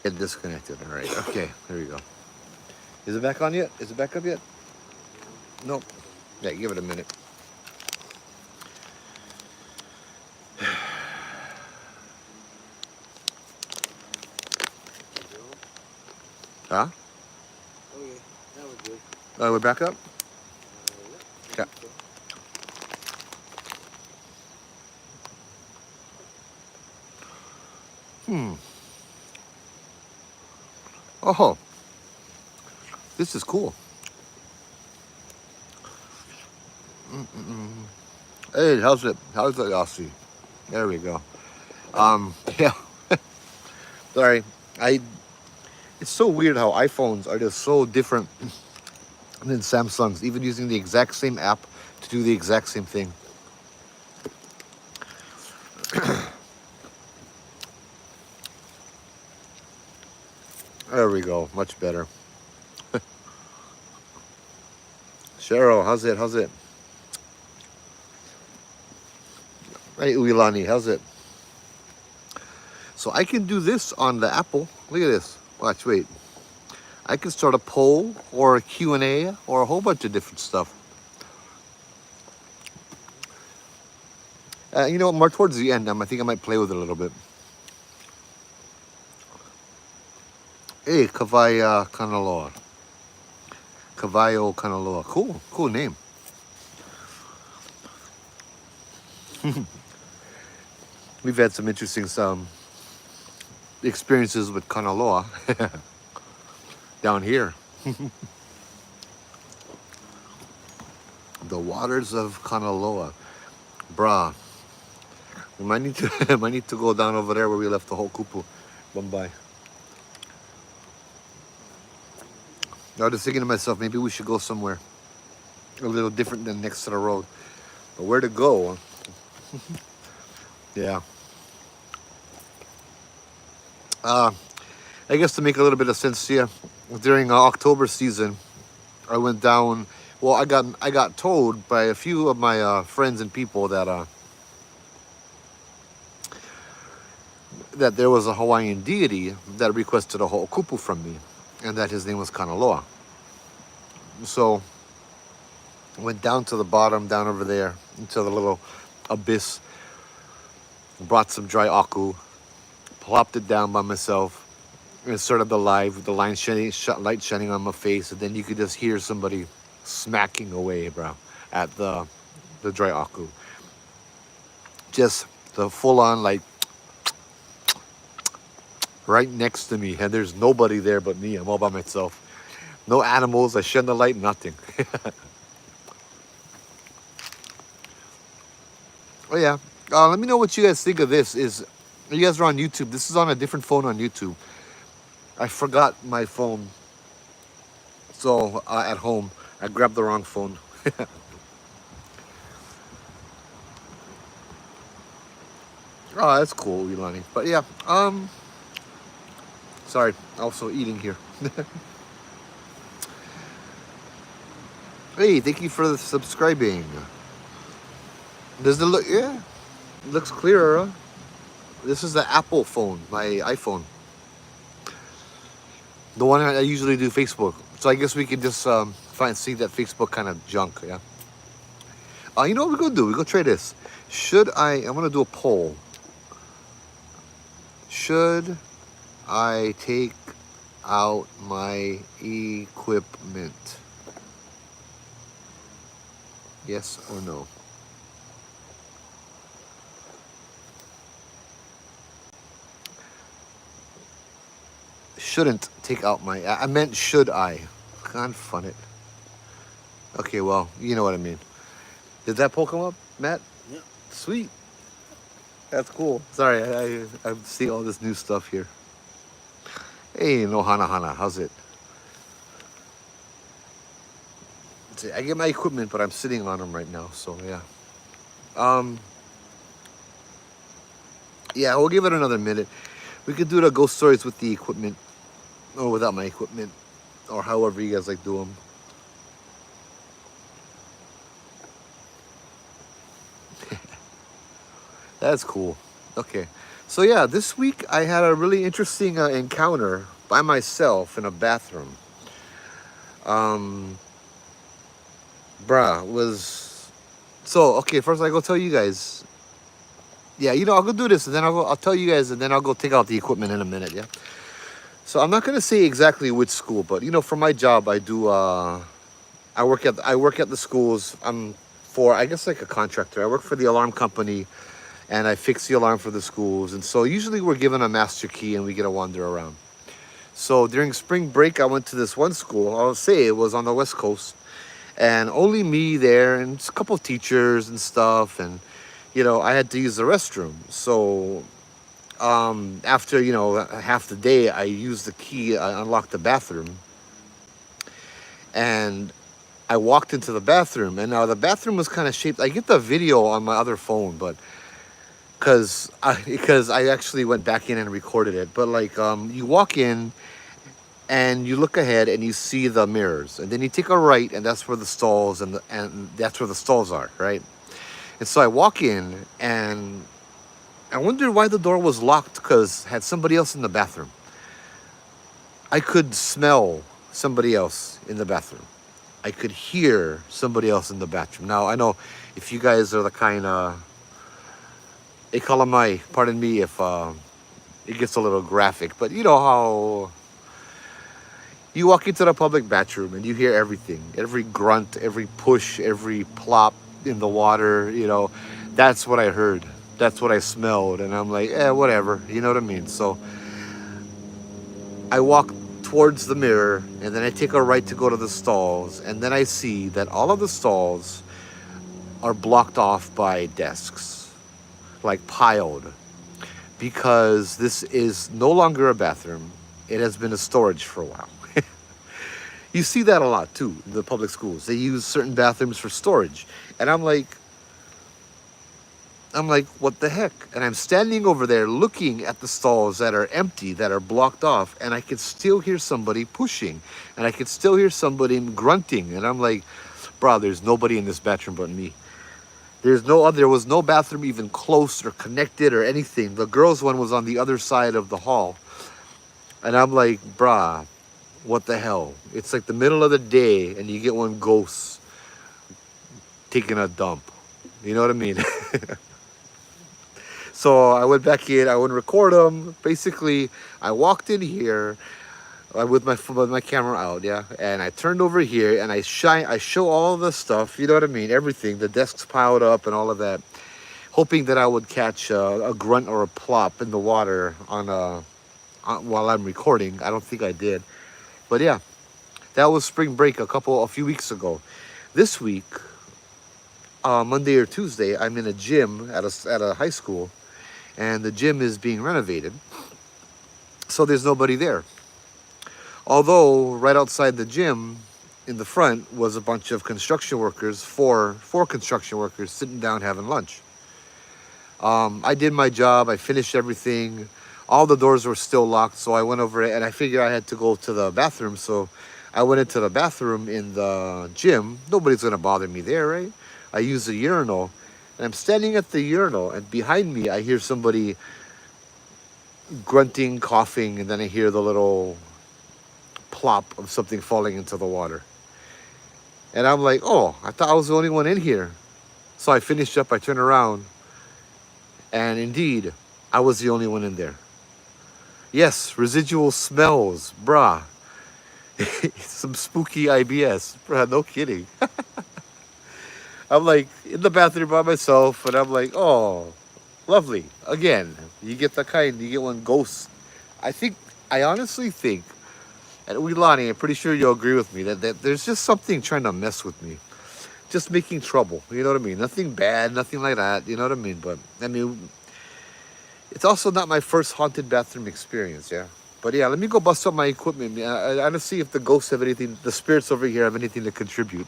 Get disconnected. All right. Okay. There we go. Is it back on yet? Is it back up yet? Nope. Yeah, give it a minute. Huh? Okay, that was good. Oh, we're back up? Yep, I Yeah. think so. Oh, this is cool. Hey, how's it? How's it, Aussie? There we go. Yeah. Sorry. I. It's so weird how iPhones are just so different than Samsungs, even using the exact same app to do the exact same thing. There we go. Much better. Cheryl, how's it? How's it? Hey, Uilani, how's it? So I can do this on the Apple. Look at this. Watch, wait. I can start a poll or a Q&A or a whole bunch of different stuff. You know, more towards the end, I think I might play with it a little bit. Hey, Kavaya Kanaloa. Kavayo Kanaloa. Cool, cool name. We've had some interesting experiences with Kanaloa down here. The waters of Kanaloa. Bruh. We might need to might need to go down over there where we left the whole kupu. Bombay. I was just thinking to myself, maybe we should go somewhere a little different than next to the road. But where to go? Yeah. Uh, I guess to make a little bit of sense here, during October season, I went down. Well, I got told by a few of my friends and people that there was a Hawaiian deity that requested a ho'okupu from me, and that his name was Kanaloa. So I went down to the bottom, down over there, into the little abyss, brought some dry aku, plopped it down by myself, and started the live with the light shining on my face, and then you could just hear somebody smacking away, bro, at the dry aku. Just the full on like right next to me, and there's nobody there but me. I'm all by myself. No animals. I shine the light. Nothing. Oh yeah. Let me know what you guys think of this. You guys are on YouTube? This is on a different phone on YouTube. I forgot my phone, so at home I grabbed the wrong phone. Oh, that's cool, Ilani. But yeah, sorry. Also eating here. Hey, thank you for the subscribing. Does it look? Yeah, it looks clearer. Huh? This is the Apple phone, my iPhone. The one I usually do Facebook. So I guess we can just see that Facebook kind of junk. Yeah. You know what we're gonna do? We're gonna try this. Should I? I'm gonna do a poll. Should I take out my equipment? Yes or no? Shouldn't take out my. I meant should I? Can't fun it. Okay, well, you know what I mean. Did that poll come up, Matt? Yep. Sweet. That's cool. Sorry, I see all this new stuff here. Hey, no hana hana. How's it? See, I get my equipment, but I'm sitting on them right now. So yeah. Um. Yeah, we'll give it another minute. We could do the ghost stories with the equipment, or without my equipment, or however you guys like do them. That's cool. Okay. So yeah, this week I had a really interesting encounter by myself in a bathroom. Um, was so okay. First, I go tell you guys. Yeah, I'll go do this, and then I'll tell you guys, and then I'll go take out the equipment in a minute. Yeah. So I'm not gonna say exactly which school, but for my job, I do. I work at the schools. I'm for I guess like a contractor. I work for the alarm company, and I fix the alarm for the schools. And so usually we're given a master key, and we get to wander around. So during spring break, I went to this one school. I'll say it was on the West Coast, and only me there, and just a couple of teachers and stuff. And I had to use the restroom. So after half the day, I used the key, I unlocked the bathroom, and I walked into the bathroom. And now the bathroom was kind of shaped. I get the video on my other phone, but because I actually went back in and recorded it. But like you walk in and you look ahead and you see the mirrors, and then you take a right, and that's where the stalls and that's where the stalls are, right? And so I walk in, and I wondered why the door was locked, because had somebody else in the bathroom. I could smell somebody else in the bathroom. I could hear somebody else in the bathroom. Now I know if you guys are the kind of economai, pardon me if it gets a little graphic, but you know how you walk into the public bathroom and you hear everything, every grunt, every push, every plop in the water. That's what I heard. That's what I smelled, and I'm like, whatever. You know what I mean? So I walk towards the mirror, and then I take a right to go to the stalls, and then I see that all of the stalls are blocked off by desks, like piled, because this is no longer a bathroom. It has been a storage for a while. You see that a lot too in the public schools. They use certain bathrooms for storage. And I'm like, what the heck? And I'm standing over there looking at the stalls that are empty, that are blocked off, and I could still hear somebody pushing, and I could still hear somebody grunting. And I'm like, bro, there's nobody in this bathroom but me. There was no bathroom even close or connected or anything. The girls' one was on the other side of the hall. And I'm like, brah, what the hell? It's like the middle of the day, and you get one ghost taking a dump. You know what I mean? So I went back in. I wouldn't record them. Basically, I walked in here with my camera out, yeah, and I turned over here, and I show all the stuff. You know what I mean? Everything. The desks piled up and all of that, hoping that I would catch a grunt or a plop in the water while I'm recording. I don't think I did, but yeah, that was spring break a few weeks ago. This week, Monday or Tuesday, I'm in a gym at a high school, and the gym is being renovated, so there's nobody there. Although right outside the gym, in the front, was a bunch of construction workers, four construction workers sitting down having lunch. I did my job. I finished everything. All the doors were still locked, so I went over it, and I figured I had to go to the bathroom. So I went into the bathroom in the gym. Nobody's gonna bother me there, right? I used the urinal, and I'm standing at the urinal, and behind me I hear somebody grunting, coughing, and then I hear the little plop of something falling into the water. And I'm like, oh, I thought I was the only one in here. So I finished up, I turned around, and indeed, I was the only one in there. Yes, residual smells, brah. Some spooky IBS, brah, no kidding. I'm like in the bathroom by myself, and I'm like, oh, lovely. Again, you get one ghost. I honestly think, and Wilani, I'm pretty sure you'll agree with me, that there's just something trying to mess with me. Just making trouble. You know what I mean? Nothing bad, nothing like that. You know what I mean? But, I mean, it's also not my first haunted bathroom experience, yeah? But yeah, let me go bust up my equipment. I want to see if the ghosts have anything, the spirits over here have anything to contribute.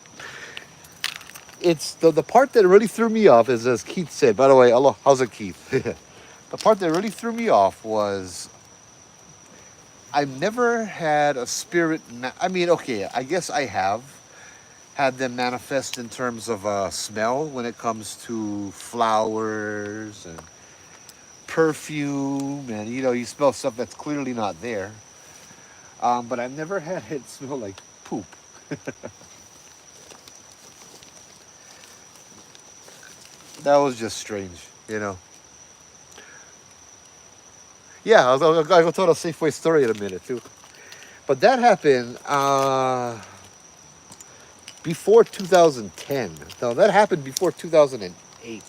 It's the part that really threw me off is, as Keith said, by the way, hello, how's it, Keith? The part that really threw me off was I've never had a spirit. I mean, okay, I guess I have had them manifest in terms of smell when it comes to flowers and perfume, and you smell stuff that's clearly not there. But I've never had it smell like poop. That was just strange. Yeah, I'll tell a Safeway story in a minute too. But that happened before 2010. No, that happened before 2008.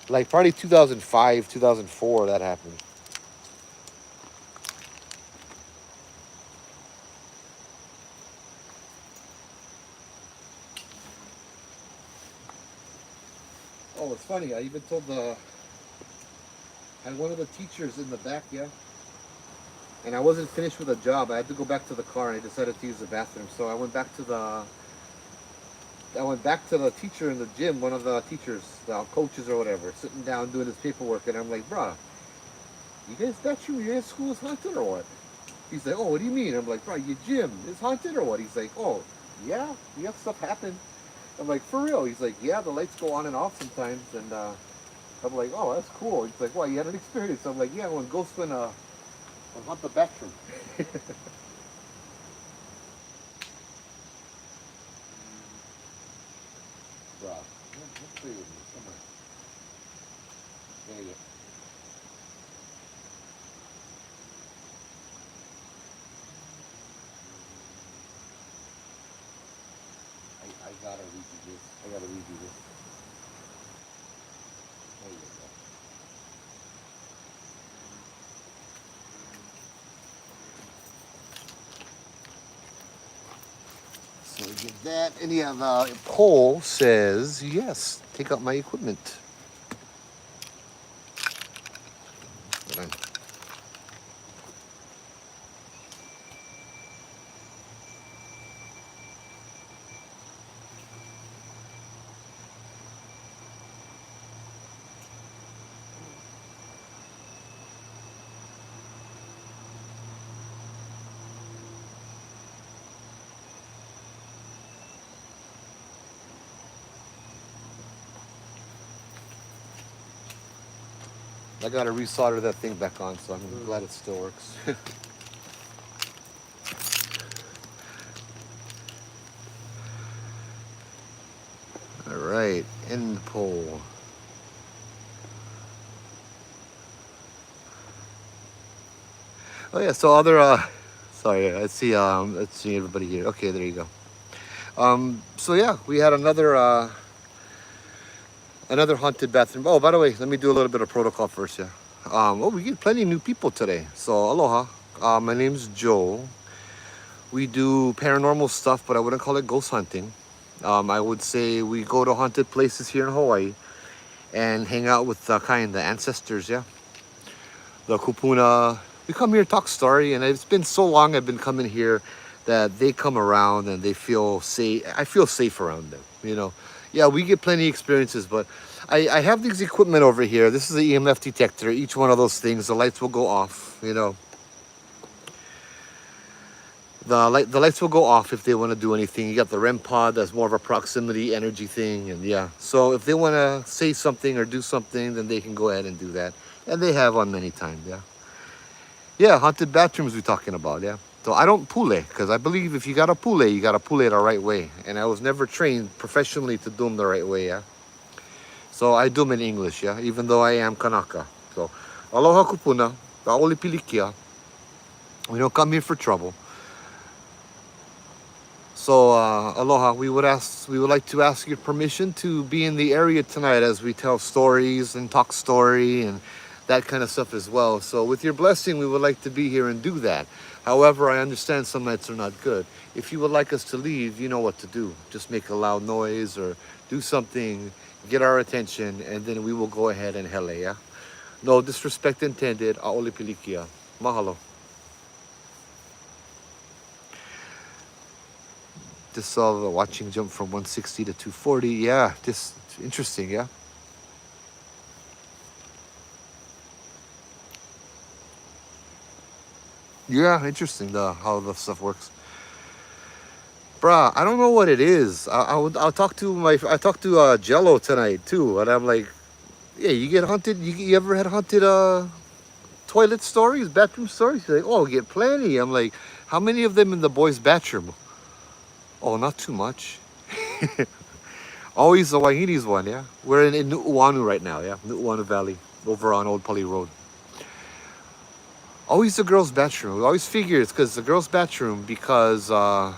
Like probably 2005, 2004, that happened. Oh, it's funny. I even told had one of the teachers in the back, yeah. And I wasn't finished with a job. I had to go back to the car, and I decided to use the bathroom. So I went back to the teacher in the gym, one of the teachers, the coaches or whatever, sitting down doing his paperwork, and I'm like, bruh, you guys, that true? Your school is haunted or what? He's like, oh, what do you mean? I'm like, bruh, your gym is haunted or what? He's like, oh, yeah, stuff happen. I'm like, for real? He's like, yeah, the lights go on and off sometimes, and I'm like, oh, that's cool. He's like, well, you had an experience. I'm like, yeah, when ghosts went haunt the bathroom. Bruh, let's play with me somewhere. There you go. I gotta read you this. I gotta read you this. There you go. So we get that, and yeah, the poll says yes. Take out my equipment. Hold on. I gotta resolder that thing back on, so I'm glad it still works. All right, end poll. Oh yeah, so other sorry, let's see everybody here. Okay, there you go. So yeah, we had another haunted bathroom. Oh, by the way, let me do a little bit of protocol first, yeah. We get plenty of new people today. So aloha. My name's Joe. We do paranormal stuff, but I wouldn't call it ghost hunting. I would say we go to haunted places here in Hawaii and hang out with the ancestors, yeah. The kupuna. We come here, talk story, and it's been so long I've been coming here that they come around and they feel safe. I feel safe around them. Yeah, we get plenty of experiences, but I have these equipment over here. This is an EMF detector. Each one of those things, the lights will go off. The lights will go off if they want to do anything. You got the REM pod, that's more of a proximity energy thing, and yeah. So if they want to say something or do something, then they can go ahead and do that, and they have on many times, yeah. Yeah, haunted bathrooms we're talking about, yeah. So I don't pule, because I believe if you got to pule, you got to pule the right way, and I was never trained professionally to do them the right way, yeah. So I do them in English, yeah, even though I am Kanaka. So aloha kupuna, kaoli pilikia. We don't come here for trouble. So aloha, we would like to ask your permission to be in the area tonight as we tell stories and talk story and that kind of stuff as well. So with your blessing, we would like to be here and do that. However, I understand some nights are not good. If you would like us to leave, you know what to do. Just make a loud noise or do something, get our attention, and then we will go ahead and hele, yeah? No disrespect intended, aole pilikia. Mahalo. Just saw the watching jump from 160 to 240. Yeah, just interesting, yeah? Yeah, interesting how the stuff works. Bruh, I don't know what it is. I'll talk to I talked to Jello tonight too, and I'm like, Yeah, you get haunted. You ever had haunted toilet stories, bathroom stories? You're like, oh, get plenty. I'm like, how many of them in the boys' bathroom? Oh, not too much. Always the Wahinis one, yeah. We're in Nu'uanu right now, yeah. Nu'uanu Valley, over on Old Pali Road. Always the girls' bathroom. We always figure it's because the girls' bathroom, because the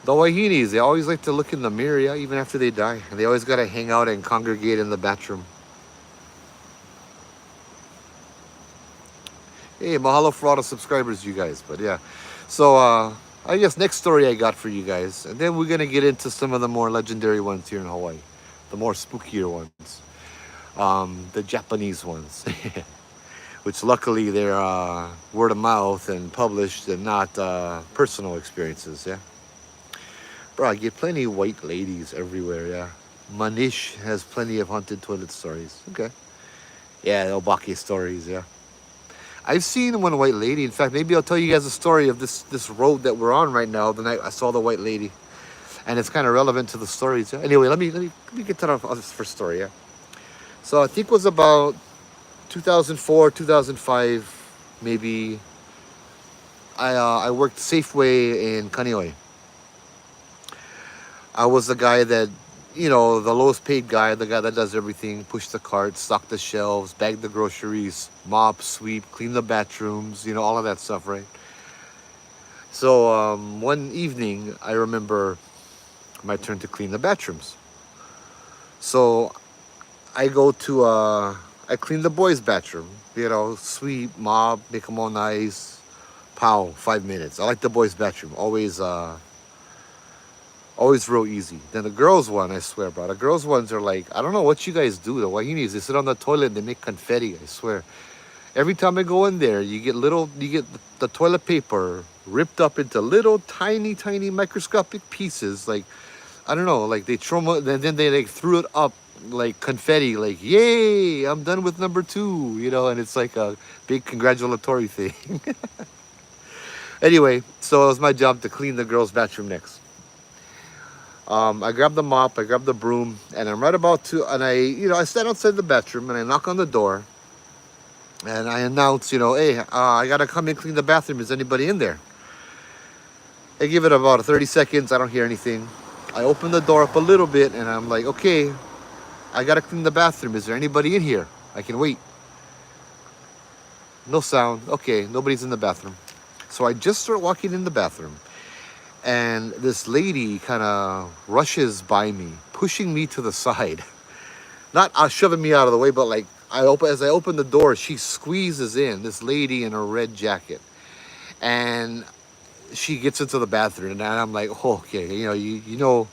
Wahinis, they always like to look in the mirror, yeah, even after they die. And they always got to hang out and congregate in the bathroom. Hey, mahalo for all the subscribers, you guys. But yeah, so I guess next story I got for you guys, and then we're gonna get into some of the more legendary ones here in Hawaii, the more spookier ones, the Japanese ones, which luckily they're word of mouth and published and not personal experiences. Yeah, bro, I get plenty of white ladies everywhere. Yeah, Manish has plenty of haunted toilet stories. Okay, yeah, the Obake stories. Yeah. I've seen one white lady. In fact, maybe I'll tell you guys a story of this road that we're on right now. The night I saw the white lady, and it's kind of relevant to the stories. Yeah? Anyway, let me get to this first story. Yeah. So I think it was about 2004, 2005, maybe. I worked Safeway in Kaneohe. I was the guy that, the lowest paid guy, the guy that does everything, push the carts, stock the shelves, bag the groceries, mop, sweep, clean the bathrooms, all of that stuff, right? So one evening, I remember my turn to clean the bathrooms. So I go to, I clean the boys' bathroom, sweep, mop, make them all nice, pow, 5 minutes. I like the boys' bathroom, always real easy. Then the girls' one, I swear, bro. The girls' ones are like, I don't know what you guys do. The Wahinis, they sit on the toilet and they make confetti, I swear. Every time I go in there, you get the toilet paper ripped up into little tiny, tiny microscopic pieces. Like, I don't know, like they throw them, and then they like threw it up like confetti, like, yay, I'm done with number two, and it's like a big congratulatory thing. Anyway, so it was my job to clean the girls' bathroom next. I grab the mop, I grab the broom, and I'm right about to, and I stand outside the bathroom and I knock on the door, and I announce, hey, I gotta come and clean the bathroom. Is anybody in there? I give it about 30 seconds. I don't hear anything. I open the door up a little bit, and I'm like, okay, I gotta clean the bathroom. Is there anybody in here? I can wait. No sound. Okay, nobody's in the bathroom. So I just start walking in the bathroom. And this lady kind of rushes by me, pushing me to the side. Not shoving me out of the way, but like as I open the door, she squeezes in, this lady in a red jacket. And she gets into the bathroom, and I'm like, oh, okay, you know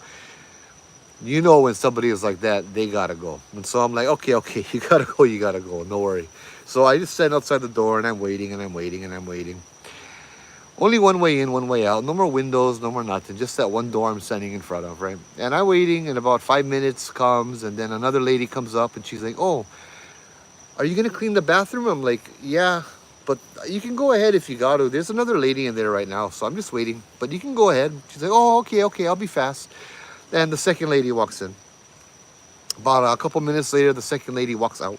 when somebody is like that, they gotta go. And so I'm like, okay, you gotta go, no worry. So I just stand outside the door, and I'm waiting, and I'm waiting, and I'm waiting. Only one way in, one way out. No more windows, no more nothing. Just that one door I'm standing in front of, right? And I'm waiting, and about 5 minutes comes, and then another lady comes up, and she's like, oh, are you gonna clean the bathroom? I'm like, yeah, but you can go ahead if you got to. There's another lady in there right now, so I'm just waiting. But you can go ahead. She's like, oh, okay, I'll be fast. And the second lady walks in. About a couple minutes later, the second lady walks out.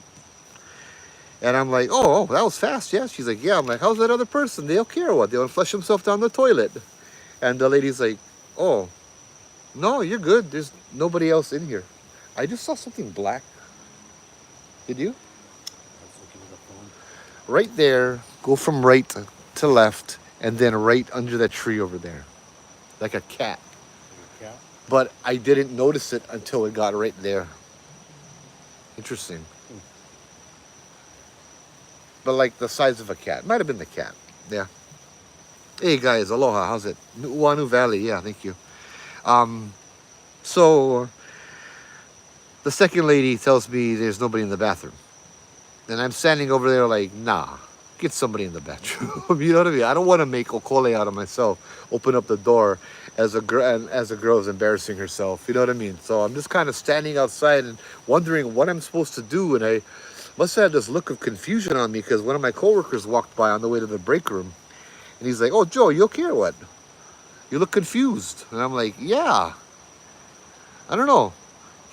And I'm like, oh, that was fast, yeah. She's like, yeah. I'm like, how's that other person? They don't care what? They want to flush themselves down the toilet. And the lady's like, oh, no, you're good. There's nobody else in here. I just saw something black. Did you? I was looking at the phone. Right there, go from right to left, and then right under that tree over there. Like a cat. Like a cat? But I didn't notice it until it got right there. Interesting. But like the size of a cat. Might have been the cat. Yeah. Hey guys, aloha. How's it? Nu'uanu Valley. Yeah, thank you. So the second lady tells me there's nobody in the bathroom. And I'm standing over there like, nah, get somebody in the bathroom. You know what I mean? I don't want to make okole out of myself. Open up the door as a girl's embarrassing herself. You know what I mean? So I'm just kind of standing outside and wondering what I'm supposed to do. And I must have had this look of confusion on me because one of my coworkers walked by on the way to the break room. And he's like, oh, Joe, you okay or what? You look confused. And I'm like, yeah. I don't know.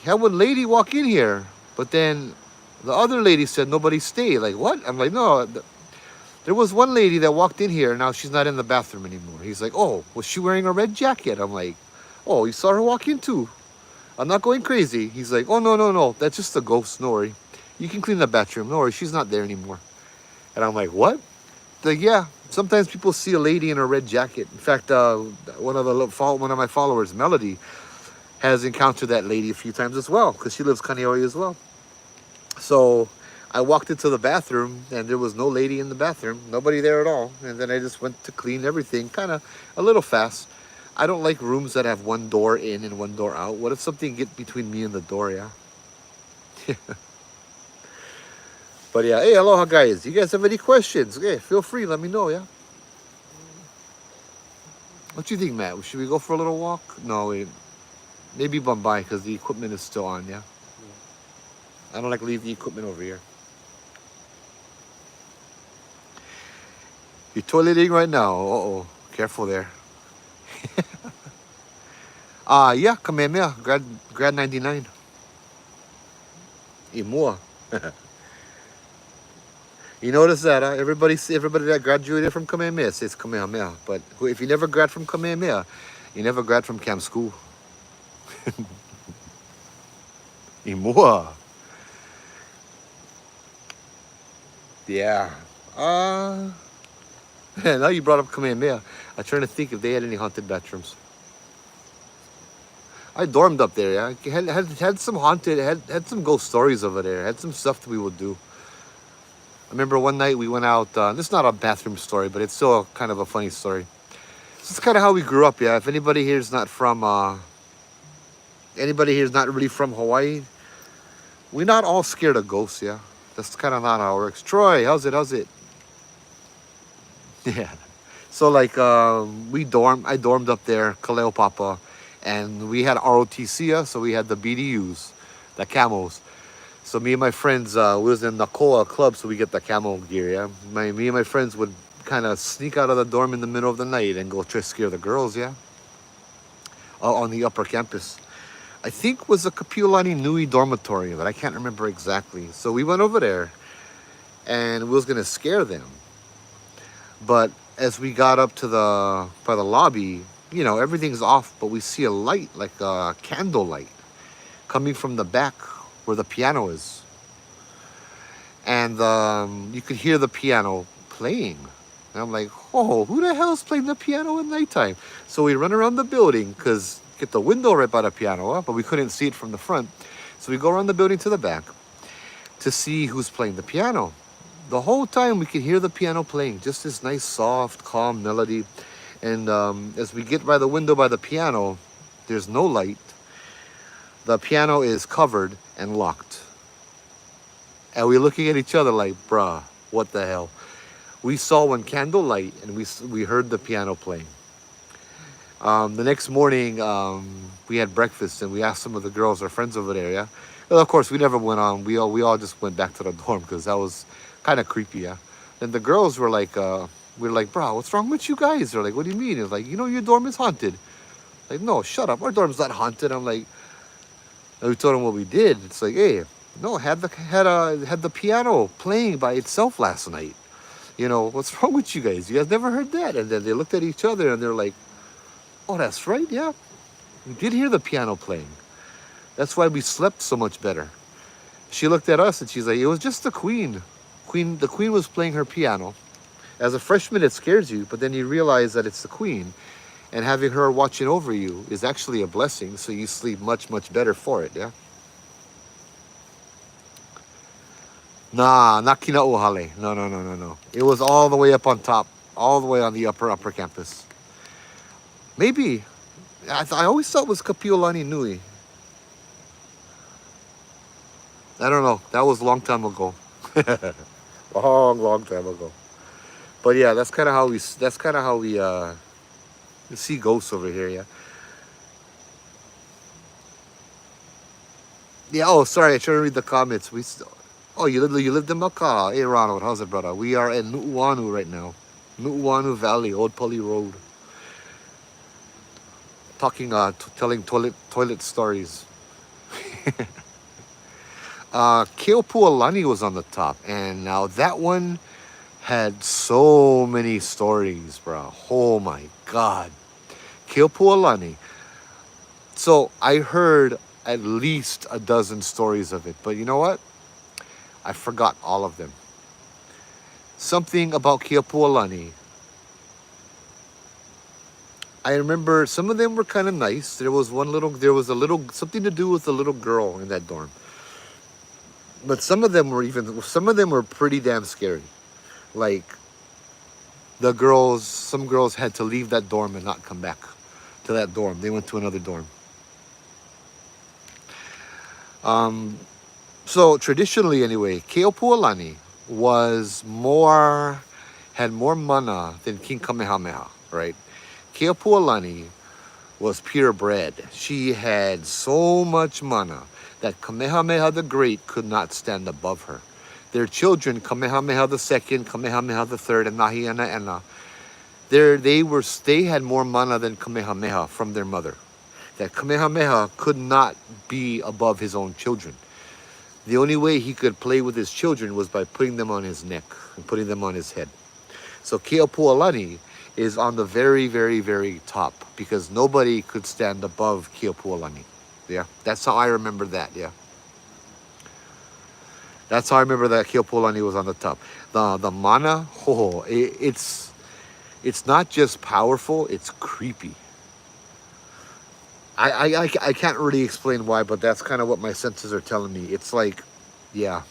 Had one lady walk in here, But then the other lady said nobody stayed. Like, what? I'm like, no. There was one lady that walked in here. Now she's not in the bathroom anymore. He's like, oh, was she wearing a red jacket? I'm like, oh, you saw her walk in too. I'm not going crazy. He's like, oh, no, no, no. That's just a ghost. No worry. You can clean the bathroom. No worry. She's not there anymore. And I'm like, what? Like, yeah. Sometimes people see a lady in a red jacket. In fact, one of my followers, Melody, has encountered that lady a few times as well because she lives Kaneohe as well. So I walked into the bathroom and there was no lady in the bathroom, nobody there at all. And then I just went to clean everything, kind of a little fast. I don't like rooms that have one door in and one door out. What if something get between me and the door? Yeah. But yeah, hey, aloha guys. You guys have any questions? Okay, feel free. Let me know. Yeah. What do you think, Matt? Should we go for a little walk? No, wait. Maybe Bombay because the equipment is still on. Yeah. I don't like to leave the equipment over here. You're toileting right now. Uh-oh. Careful there. Yeah, Kamehameha, grad 99. Imua. You notice that, huh? Everybody that graduated from Kamehameha says Kamehameha. But if you never grad from Kamehameha, you never grad from camp school. Imua. Yeah. Now you brought up Kamehameha. I'm trying to think if they had any haunted bathrooms. I dormed up there, yeah. Had some haunted, had some ghost stories over there. Had some stuff that we would do. I remember one night we went out. This is not a bathroom story, but it's still kind of a funny story. This is kind of how we grew up, yeah. If anybody here is not really from Hawaii, we're not all scared of ghosts, yeah. That's kind of not how it works. Troy, how's it? Yeah. So like I dormed up there, Kaleo Papa, and we had ROTC, so we had the BDUs, the camos. So me and my friends, we was in Nakoa club, so we get the camo gear, yeah. Me and my friends would kind of sneak out of the dorm in the middle of the night and go try to scare the girls, yeah. On the upper campus. I think was a Kapiolani Nui dormitory, but I can't remember exactly. So we went over there and we was gonna scare them. But as we got up to by the lobby, everything's off, but we see a light, like a candle light, coming from the back where the piano is. And you could hear the piano playing. And I'm like, oh, who the hell is playing the piano at nighttime? So we run around the building because get the window right by the piano, but we couldn't see it from the front. So we go around the building to the back to see who's playing the piano. The whole time we could hear the piano playing, just this nice, soft, calm melody. And as we get by the window by the piano, there's no light. The piano is covered and locked. And we're looking at each other like, bruh, what the hell? We saw one candle light and we heard the piano playing. The next morning, we had breakfast and we asked some of the girls, our friends over there, yeah? Well, of course, we never went on. We all just went back to the dorm because that was kind of creepy, yeah? And the girls were like, we were like, bro, what's wrong with you guys? They're like, what do you mean? It's like, your dorm is haunted. Like, no, shut up. Our dorm's not haunted. I'm like, and we told them what we did. It's like, hey, no, had the piano playing by itself last night. What's wrong with you guys? You guys never heard that? And then they looked at each other and they're like, oh, that's right, yeah. We did hear the piano playing. That's why we slept so much better. She looked at us and she's like, it was just the queen. The queen was playing her piano. As a freshman, it scares you, but then you realize that it's the queen. And having her watching over you is actually a blessing, so you sleep much, much better for it, yeah? Nah, not Kinauhale. No. It was all the way up on top, all the way on the upper campus. Maybe. I always thought it was Kapiolani Nui. I don't know. That was a long time ago. long time ago. But yeah, that's kind of how we see ghosts over here, yeah. Yeah, oh, sorry, I tried to read the comments. You lived in Macau. Hey, Ronald, how's it, brother? We are in Nu'uanu right now. Nu'uanu Valley, Old Pali Road. Talking, telling toilet stories. Keopuolani was on the top, and now that one had so many stories, bro. Oh my god. Keopuolani. So I heard at least a dozen stories of it, but you know what? I forgot all of them. Something about Keopuolani. I remember some of them were kind of nice. There was a little, something to do with a little girl in that dorm. But some of them were pretty damn scary. Like, some girls had to leave that dorm and not come back to that dorm. They went to another dorm. Um, so traditionally, anyway, Keopuolani was more had more mana than King Kamehameha, right? Keopuolani was purebred. She had so much mana that Kamehameha the Great could not stand above her. Their children, Kamehameha the Second, Kamehameha the Third, and Nahiana, they had more mana than Kamehameha from their mother. That Kamehameha could not be above his own children. The only way he could play with his children was by putting them on his neck and putting them on his head. So Keopuolani is on the very, very, very top because nobody could stand above Keopuolani. Yeah, that's how I remember that. Yeah, that's how I remember that Keopuolani was on the top. The mana, it's not just powerful; it's creepy. I can't really explain why, but that's kind of what my senses are telling me. It's like, yeah,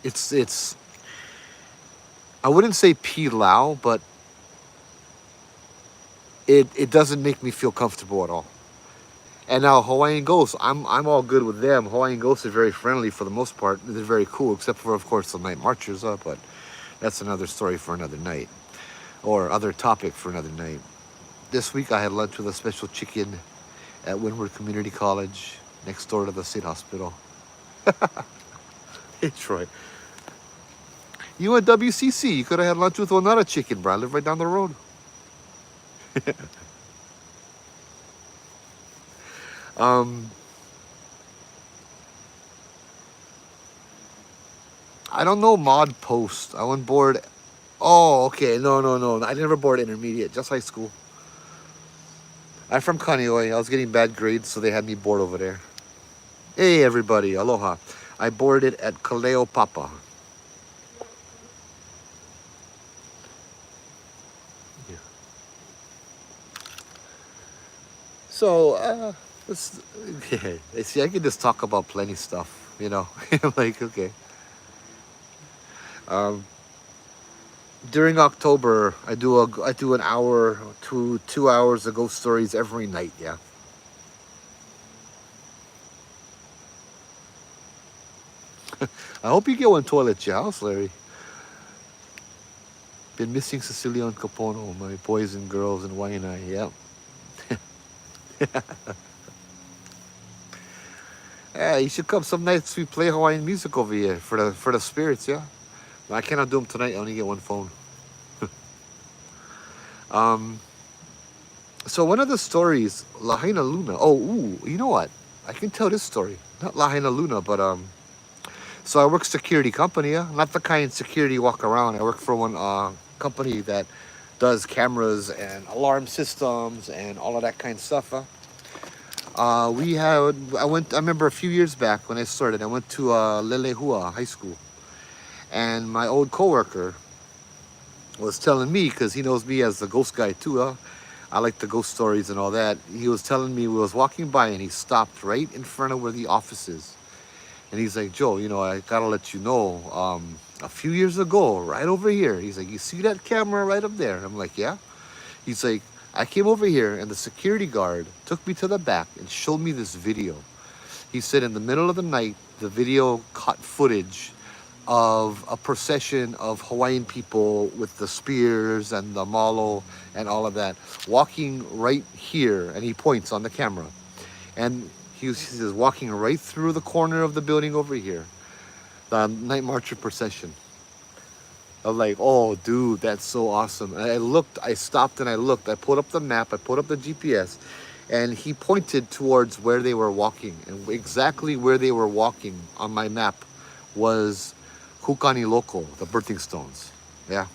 it's. I wouldn't say pilau, but it doesn't make me feel comfortable at all. And now Hawaiian Ghosts, I'm all good with them. Hawaiian Ghosts are very friendly for the most part. They're very cool, except for of course the night marchers. But that's another story for another night, or other topic for another night. This week I had lunch with a special chicken at Windward Community College, next door to the state hospital. Hey Troy, you at WCC? You could have had lunch with another chicken, bro. I live right down the road. Um, I don't know mod post. I went board. Oh, okay. No. I never board intermediate, just high school. I'm from Kaneohe. I was getting bad grades, so they had me board over there. Hey, everybody. Aloha. I boarded at Kaleo Papa. Yeah. So, okay. See, I can just talk about plenty stuff, you know. Like, okay. Um, During October, I do an hour to 2 hours of ghost stories every night. Yeah. I hope you get one toilet at your house, Larry. Been missing Cecilia and Capono, my boys and girls in Waianae. Yeah. Yeah, you should come some nights. We play Hawaiian music over here for the spirits. Yeah. I cannot do them tonight. I only get one phone. Um. So one of the stories, Lahaina Luna. Oh, ooh, you know what? I can tell this story. Not Lahaina Luna, but So I work security company. Yeah, not the kind security walk around. I work for one company that does cameras and alarm systems and all of that kind of stuff. We had. I remember a few years back when I started. I went to Lelehua High School, and my old coworker was telling me because he knows me as the ghost guy too. I like the ghost stories and all that. He was telling me we was walking by and he stopped right in front of where the office is. And he's like, Joe, I gotta let you know, a few years ago, right over here, he's like, you see that camera right up there? And I'm like, yeah. He's like, I came over here and the security guard took me to the back and showed me this video. He said in the middle of the night, the video caught footage of a procession of Hawaiian people with the spears and the malo and all of that, walking right here, and he points on the camera. And he says, walking right through the corner of the building over here, the night marcher procession. I'm like, oh, dude, that's so awesome. And I stopped and I looked. I pulled up the map, I pulled up the GPS, And he pointed towards where they were walking, and exactly where they were walking on my map was Kukani Loko, the birthing stones. Yeah.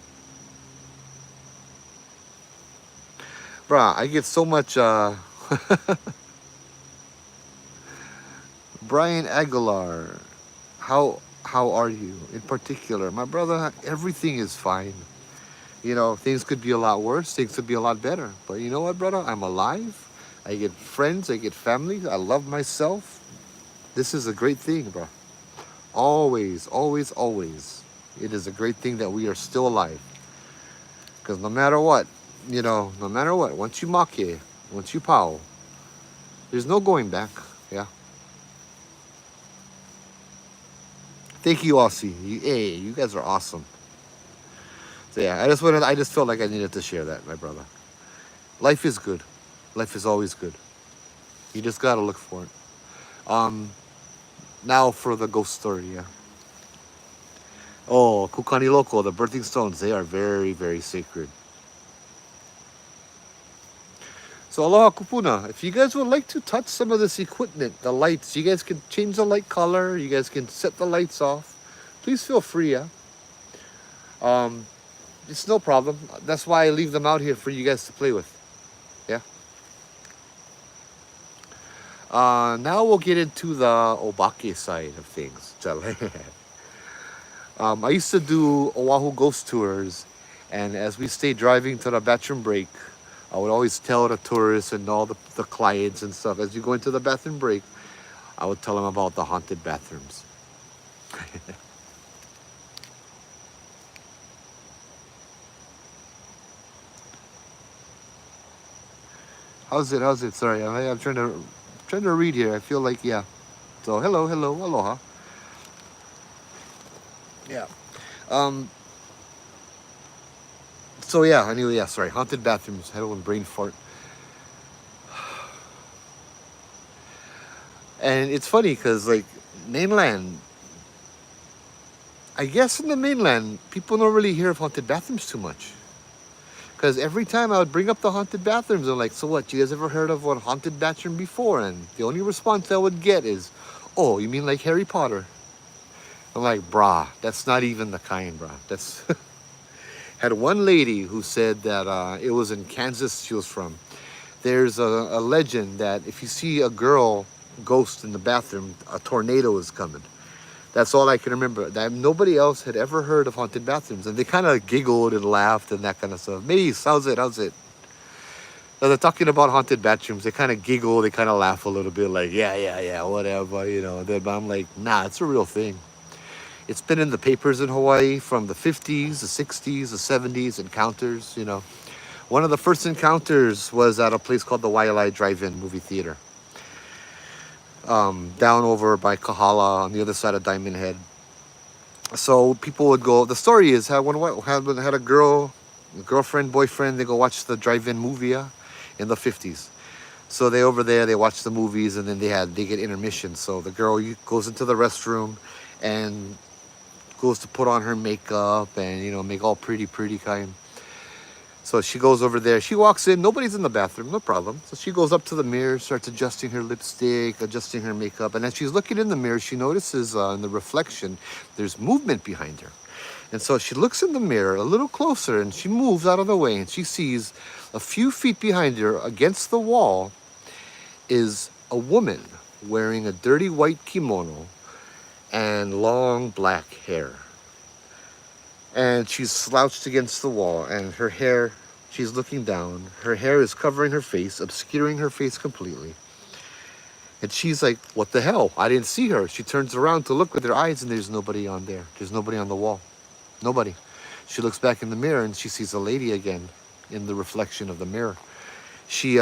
Bruh, I get so much Brian Aguilar. How are you? In particular, my brother, everything is fine. You know, things could be a lot worse, things could be a lot better. But you know what, brother? I'm alive. I get friends, I get family, I love myself. This is a great thing, bro. Always, always, always. It is a great thing that we are still alive. Because no matter what, you know, no matter what, once you make, once you pow, there's no going back. Yeah. Thank you, Aussie. Hey, you guys are awesome. So yeah, I just felt like I needed to share that, my brother. Life is good. Life is always good. You just gotta look for it. Um, Now for the ghost story, yeah. Oh, Kukani Loko, the birthing stones, they are very, very sacred. So aloha kupuna. If you guys would like to touch some of this equipment, the lights, you guys can change the light color, you guys can set the lights off. Please feel free, yeah. Um, it's no problem. That's why I leave them out here for you guys to play with. Yeah. Now we'll get into the obake side of things. I used to do Oahu ghost tours, and as we stayed driving to the bathroom break, I would always tell the tourists and all the clients and stuff, as you go into the bathroom break, I would tell them about the haunted bathrooms. How's it? How's it? Sorry, I'm trying to read here. I feel like, yeah. So hello, hello, aloha. Yeah. Um. So yeah. Anyway, yeah. Sorry. Haunted bathrooms. Had a little brain fart. And it's funny because like mainland, I guess in the mainland, people don't really hear of haunted bathrooms too much. Because every time I would bring up the haunted bathrooms, I'm like, so what? You guys ever heard of one haunted bathroom before? And the only response I would get is, oh, you mean like Harry Potter? I'm like, brah, that's not even the kind, brah. That's had one lady who said that it was in Kansas she was from. There's a legend that if you see a girl ghost in the bathroom, a tornado is coming. That's all I can remember. That nobody else had ever heard of haunted bathrooms, and they kind of giggled and laughed and that kind of stuff. Mace, how's it? How's it? Now they're talking about haunted bathrooms. They kind of giggle, they kind of laugh a little bit, like yeah, yeah, yeah, whatever, you know. Then I'm like, nah, it's a real thing. It's been in the papers in Hawaii from the 50s, the 60s, the 70s. Encounters, you know. One of the first encounters was at a place called the Wailai Drive-In movie theater, down over by Kahala on the other side of Diamond Head. So people would go. The story is how had a girlfriend, boyfriend. They go watch the drive-in movie in the 50s. So they over there, they watch the movies, and then they get intermission. So the girl goes into the restroom and goes to put on her makeup and make all pretty kind. So she goes over there. She walks in. Nobody's in the bathroom. No problem. So she goes up to the mirror, starts adjusting her lipstick, adjusting her makeup. And as she's looking in the mirror, she notices in the reflection, there's movement behind her. And so she looks in the mirror a little closer, and she moves out of the way, and she sees a few feet behind her, against the wall, is a woman wearing a dirty white kimono and long black hair. And she's slouched against the wall, and her hair, she's looking down. Her hair is covering her face, obscuring her face completely. And she's like, what the hell? I didn't see her. She turns around to look with her eyes, and there's nobody on there. There's nobody on the wall. Nobody. She looks back in the mirror, and she sees a lady again in the reflection of the mirror. She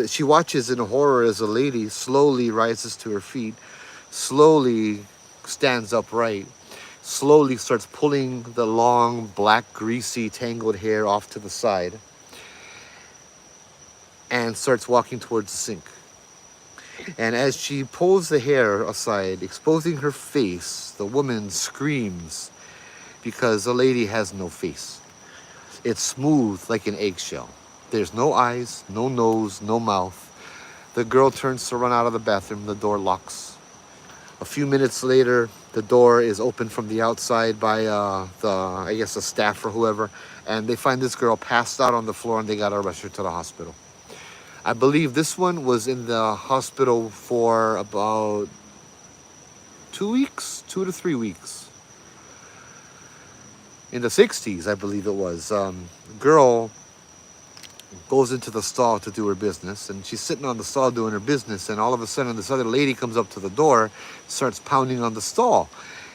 she watches in horror as a lady slowly rises to her feet, slowly stands upright, slowly starts pulling the long, black, greasy, tangled hair off to the side, and starts walking towards the sink. And as she pulls the hair aside, exposing her face, the woman screams because the lady has no face. It's smooth like an eggshell. There's no eyes, no nose, no mouth. The girl turns to run out of the bathroom. The door locks. A few minutes later, the door is opened from the outside by I guess, the staff or whoever, and they find this girl passed out on the floor, and they gotta rush her to the hospital. I believe this one was in the hospital for about 2 weeks, 2 to 3 weeks. In the 60s, I believe it was. Girl goes into the stall to do her business, and she's sitting on the stall doing her business, and all of a sudden this other lady comes up to the door, starts pounding on the stall,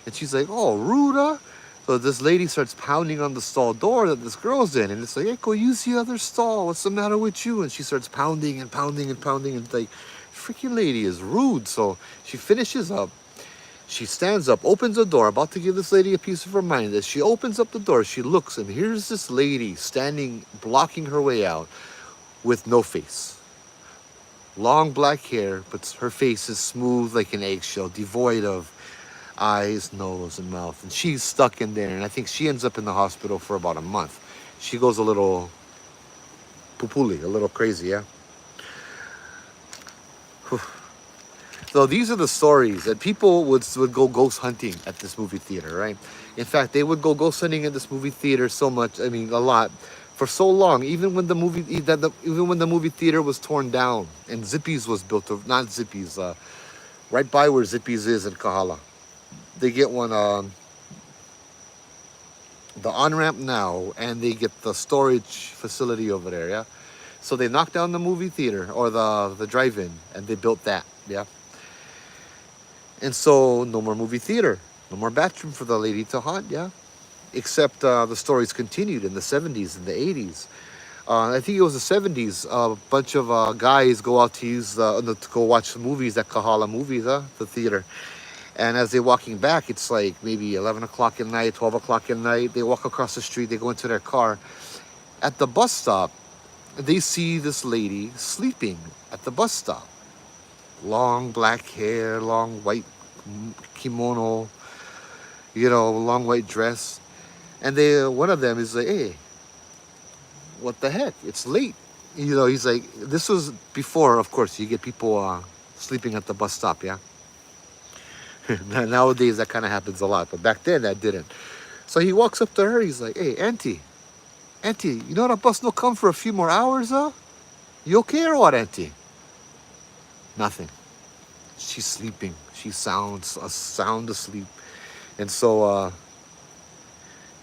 and she's like, "Oh, Ruda." So this lady starts pounding on the stall door that this girl's in, and it's like, "Hey, go use the other stall. What's the matter with you?" And she starts pounding and pounding and pounding, and like, freaking lady is rude. So she finishes up. She stands up, opens the door, about to give this lady a piece of her mind. As she opens up the door, she looks, and here's this lady standing, blocking her way out with no face. Long black hair, but her face is smooth like an eggshell, devoid of eyes, nose, and mouth. And she's stuck in there, and I think she ends up in the hospital for about a month. She goes a little pupuli, a little crazy, yeah? So these are the stories that people would go ghost hunting at this movie theater, right? In fact, they would go ghost hunting at this movie theater so much, I mean, a lot, for so long, even when the movie theater was torn down and Zippy's was built, not Zippy's, right by where Zippy's is in Kahala. They get one, the on-ramp now, and they get the storage facility over there, yeah? So they knocked down the movie theater, or the drive-in, and they built that, yeah? And so, no more movie theater, no more bathroom for the lady to haunt, yeah? Except the stories continued in the 70s and the 80s. I think it was the 70s. A bunch of guys go out to go watch the movies at Kahala Movies, the theater. And as they're walking back, it's like maybe 11 o'clock at night, 12 o'clock at night. They walk across the street, they go into their car. At the bus stop, they see this lady sleeping at the bus stop. Long black hair, long white kimono, long white dress. And one of them is like, "Hey, what the heck? It's late." He's like, this was before, of course, you get people sleeping at the bus stop, yeah? Nowadays, that kind of happens a lot, but back then, that didn't. So he walks up to her, he's like, "Hey, auntie, you know the bus no come for a few more hours, huh? You okay or what, auntie?" Nothing. She's sleeping. She's sound asleep. And so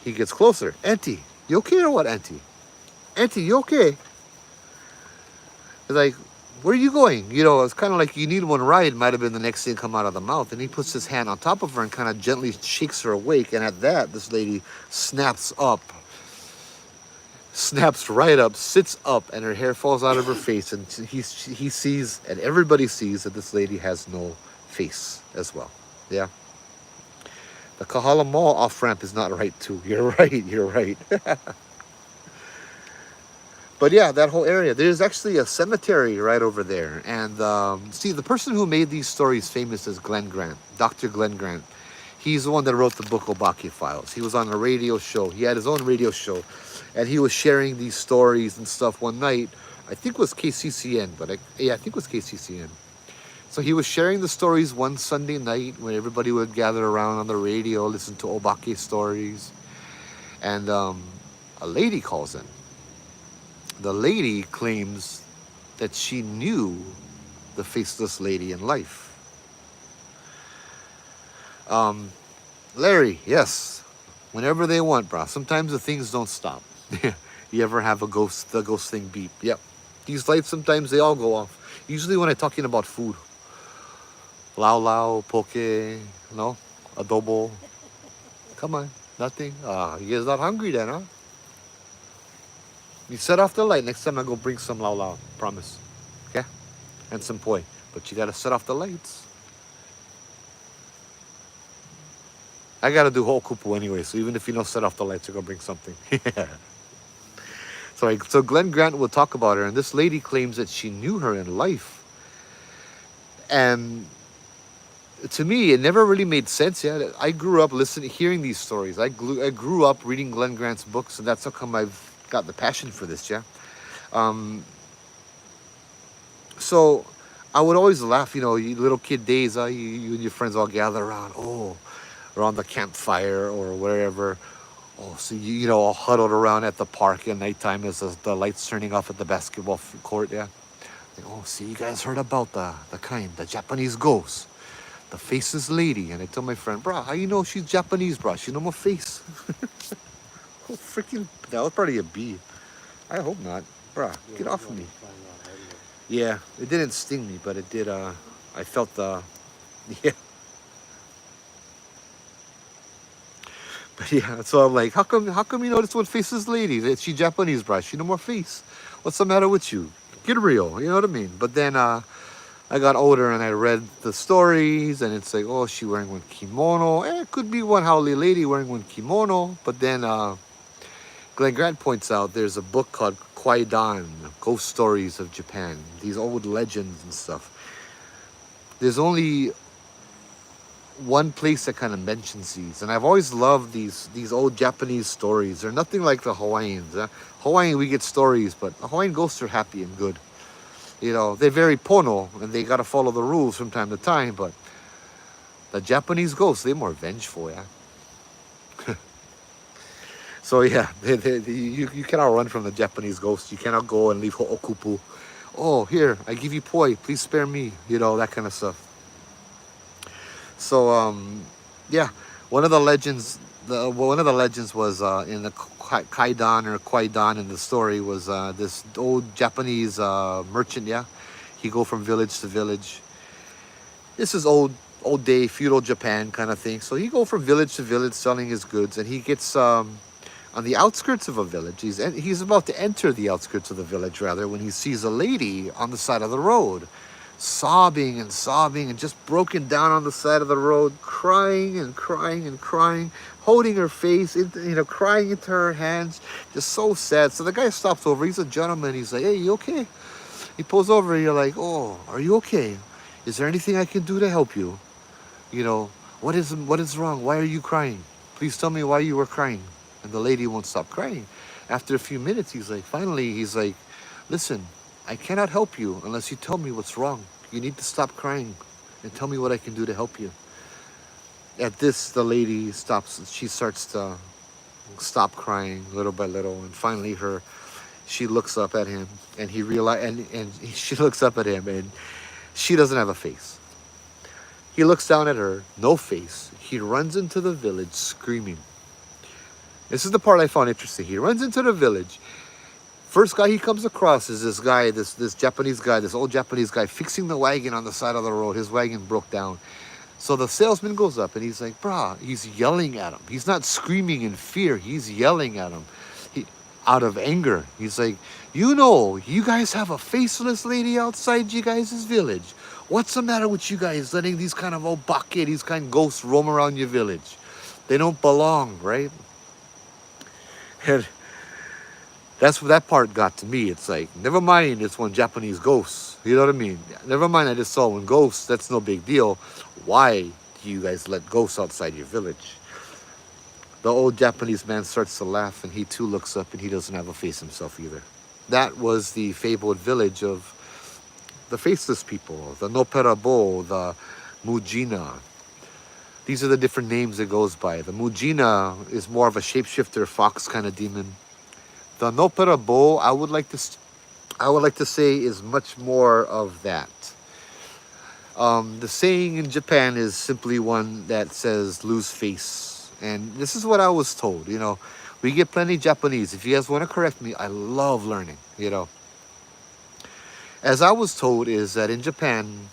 he gets closer. "Auntie, you okay or what, auntie? Auntie, you okay?" It's like, "Where are you going?" It's kind of like you need one ride, might have been the next thing to come out of the mouth. And he puts his hand on top of her and kind of gently shakes her awake. And at that, this lady snaps right up, sits up, and her hair falls out of her face. And he sees, and everybody sees, that this lady has no face as well. Yeah. The Kahala Mall off-ramp is not right, too. You're right. But yeah, that whole area, there's actually a cemetery right over there. And see, the person who made these stories famous is Glenn Grant, Dr. Glenn Grant. He's the one that wrote the book Obake Files. He was on a radio show. He had his own radio show. And he was sharing these stories and stuff one night. I think it was KCCN, but I think it was KCCN. So he was sharing the stories one Sunday night when everybody would gather around on the radio, listen to Obake stories. And a lady calls in. The lady claims that she knew the faceless lady in life. Larry, yes. Whenever they want, bro. Sometimes the things don't stop. You ever have the ghost thing beep? Yep. These lights, sometimes they all go off. Usually when I'm talking about food. Lau lau, poke, no? Adobo. Come on, nothing. You guys not hungry then, huh? You set off the light. Next time I go bring some lau lau. Promise. Okay? And some poi. But you gotta set off the lights. I gotta do whole kupu anyway, so even if you don't set off the lights, you're gonna bring something. So Glenn Grant will talk about her, and this lady claims that she knew her in life. And to me, it never really made sense. Yeah, I grew up hearing these stories. I grew up reading Glenn Grant's books, and that's how come I've got the passion for this. Yeah, Um, so I would always laugh, you little kid days, you and your friends all gather around, around the campfire or wherever. Oh, so all huddled around at the park at nighttime as the lights turning off at the basketball court. Yeah. Like, oh, see, you guys heard about the Japanese ghost, the faceless lady. And I tell my friend, bruh, how you know she's Japanese, bruh? She know my face. Oh, freaking, that was probably a B. I hope not. Bruh, Yeah, get we're off of going me. to find out later. Yeah, it didn't sting me, but it did, I felt yeah. But yeah, so I'm like, how come you know this one faceless lady? That she Japanese, bruh? She no more face. What's the matter with you? Get real, you know what I mean? But then, I got older and I read the stories, and it's like, oh, she wearing one kimono. It could be one haole lady wearing one kimono. But then Glenn Grant points out there's a book called Kwaidan, Ghost Stories of Japan, these old legends and stuff. There's only one place that kind of mentions these, and I've always loved these old Japanese stories. They're nothing like the Hawaiians. Hawaiian, we get stories, but the Hawaiian ghosts are happy and good. They're very pono, and they got to follow the rules from time to time, but the Japanese ghosts, they're more vengeful, yeah. So yeah, you cannot run from the Japanese ghosts. You cannot go and leave ho'okupu. Oh, here, I give you poi, please spare me. That kind of stuff. So yeah, one of the legends, was in the Kaidan or Kwaidan in the story was this old Japanese merchant. Yeah, he go from village to village. This is old day feudal Japan kind of thing. So he go from village to village selling his goods, and he gets on the outskirts of a village. He's about to enter the outskirts of the village rather when he sees a lady on the side of the road, sobbing and sobbing and just broken down on the side of the road, crying and crying and crying, holding her face, crying into her hands, just so sad. So the guy stops over. He's a gentleman. He's like, "Hey, you okay?" He pulls over. You're like, "Oh, are you okay? Is there anything I can do to help you? You know, what is wrong? Why are you crying? Please tell me why you were crying." And the lady won't stop crying. After a few minutes, he's like, "Listen, I cannot help you unless you tell me what's wrong. You need to stop crying and tell me what I can do to help you." At this, the lady stops. She starts to stop crying little by little, and finally, she looks up at him, and she looks up at him, and she doesn't have a face. He looks down at her, no face. He runs into the village screaming. This is the part I found interesting. He runs into the village. First guy he comes across is this guy, this Japanese guy, this old Japanese guy fixing the wagon on the side of the road. His wagon broke down. So the salesman goes up and he's like, "Brah," he's yelling at him. He's not screaming in fear. He's yelling at him. Out of anger. He's like, "You guys have a faceless lady outside you guys' village. What's the matter with you guys letting these kind of obake, these kind of ghosts roam around your village? They don't belong, right?" And that part got to me. It's like, never mind, it's one Japanese ghost. You know what I mean? Never mind, I just saw one ghost. That's no big deal. Why do you guys let ghosts outside your village? The old Japanese man starts to laugh, and he too looks up, and he doesn't have a face himself either. That was the fabled village of the faceless people, the Noperabo, the Mujina. These are the different names it goes by. The Mujina is more of a shapeshifter, fox kind of demon. The Noperabo, I would like to say, is much more of that. The saying in Japan is simply one that says "lose face," and this is what I was told. We get plenty Japanese. If you guys want to correct me, I love learning. As I was told, is that in Japan,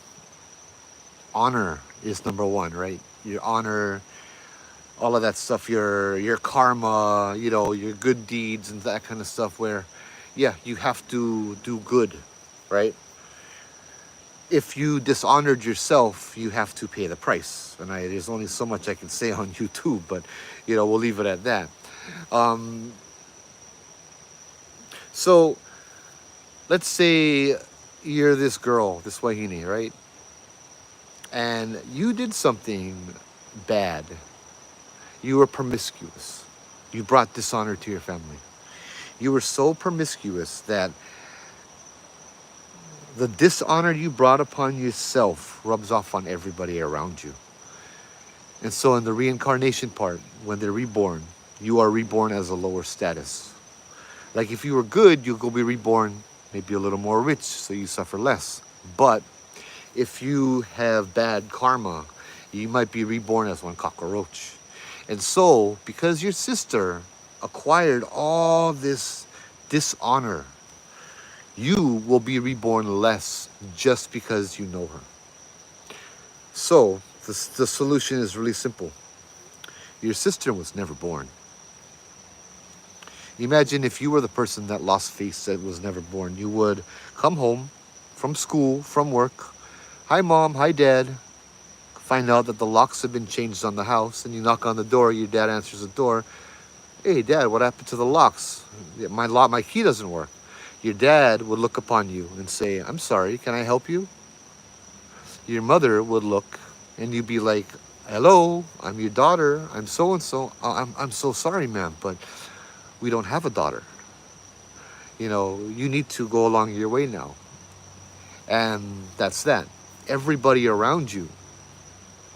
honor is number one, right? Your honor, all of that stuff, your karma, your good deeds and that kind of stuff. Where, yeah, you have to do good, right? If you dishonored yourself, you have to pay the price. And there's only so much I can say on YouTube, but we'll leave it at that. Um, so let's say you're this girl, this wahine, right? And you did something bad. You were promiscuous. You brought dishonor to your family. You were so promiscuous that The dishonor you brought upon yourself rubs off on everybody around you. And so in the reincarnation part, when they're reborn, you are reborn as a lower status. Like if you were good, you'll go be reborn maybe a little more rich, so you suffer less. But if you have bad karma, you might be reborn as one cockroach. And so, because your sister acquired all this dishonor, you will be reborn less just because you know her. So, the solution is really simple. Your sister was never born. Imagine if you were the person that lost face that was never born. You would come home from school, from work. Hi, Mom. Hi, Dad. Find out that the locks have been changed on the house, and you knock on the door. Your dad answers the door. Hey, Dad, what happened to the locks? My key doesn't work. Your dad would look upon you and say, I'm sorry, can I help you? Your mother would look, and you'd be like, hello, I'm your daughter. I'm so-and-so. I'm so sorry, ma'am, but we don't have a daughter. You need to go along your way now. And that's that. Everybody around you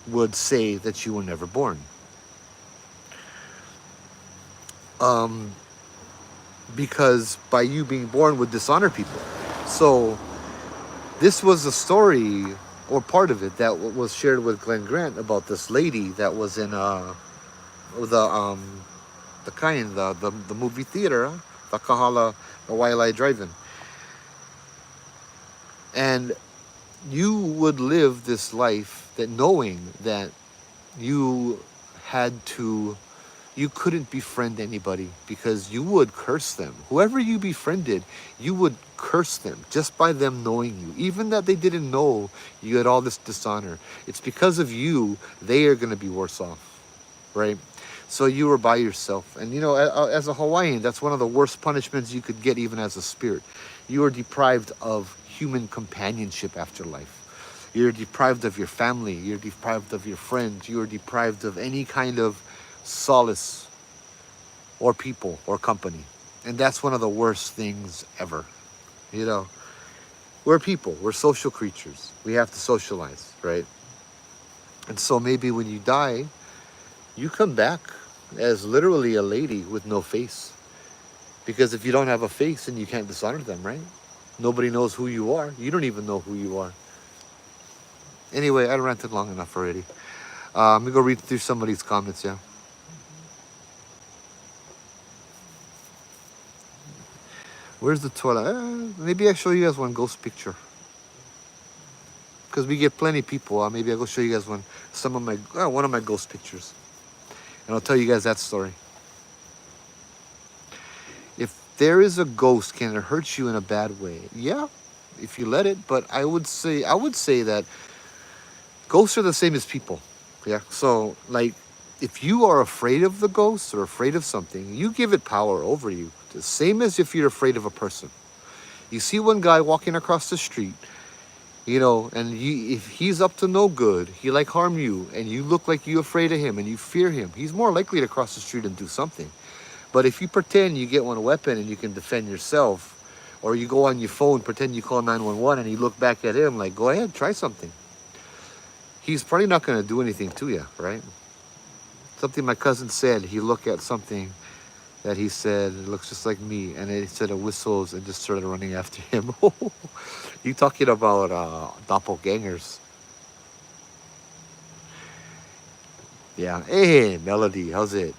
would say that you were never born. Because by you being born would dishonor people. So this was a story, or part of it, that was shared with Glenn Grant about this lady that was in the movie theater, the Kahala, the Wailai Drive-In. And you would live this life that knowing that you couldn't befriend anybody because you would curse them. Whoever you befriended, you would curse them just by them knowing you. Even that they didn't know you had all this dishonor. It's because of you, they are going to be worse off, right? So you were by yourself. And as a Hawaiian, that's one of the worst punishments you could get even as a spirit. You are deprived of human companionship after life. You're deprived of your family. You're deprived of your friends. You are deprived of any kind of solace or people or company. And that's one of the worst things ever. We're people. We're social creatures. We have to socialize, right? And so maybe when you die, you come back as literally a lady with no face. Because if you don't have a face, then you can't dishonor them, right? Nobody knows who you are. You don't even know who you are. Anyway, I ranted long enough already. Let me go read through some of these comments, yeah. Where's the toilet? Maybe I'll show you guys one ghost picture. Because we get plenty of people. Maybe I'll go show you guys one of my ghost pictures. And I'll tell you guys that story. If there is a ghost, can it hurt you in a bad way? Yeah, if you let it. But I would say that ghosts are the same as people. Yeah. So like, if you are afraid of the ghost or afraid of something, you give it power over you. The same as if you're afraid of a person. You see one guy walking across the street, and if he's up to no good, he harm you, and you look like you're afraid of him and you fear him, he's more likely to cross the street and do something. But if you pretend you get one weapon and you can defend yourself, or you go on your phone, pretend you call 911, and you look back at him like, go ahead, try something. He's probably not going to do anything to you, right? Something my cousin said, he looked at something that he said, it looks just like me, and he said it whistles and just started running after him. You talking about doppelgangers. Yeah. Hey, Melody, how's it?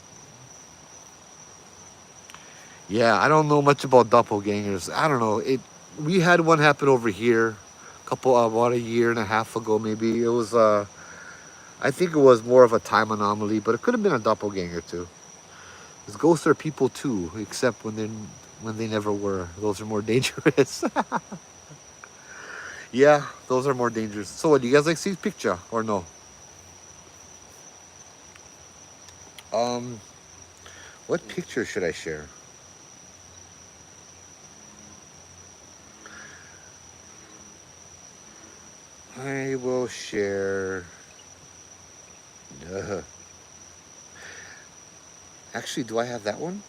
Yeah, I don't know much about doppelgangers. I don't know. We had one happen over here about a year and a half ago, maybe. It was I think it was more of a time anomaly, but it could have been a doppelganger too. Because ghosts are people too, except when they never were. Those are more dangerous. Yeah, those are more dangerous. So what, do you guys like to see the picture or no? What picture should I share? I will share. Actually, do I have that one?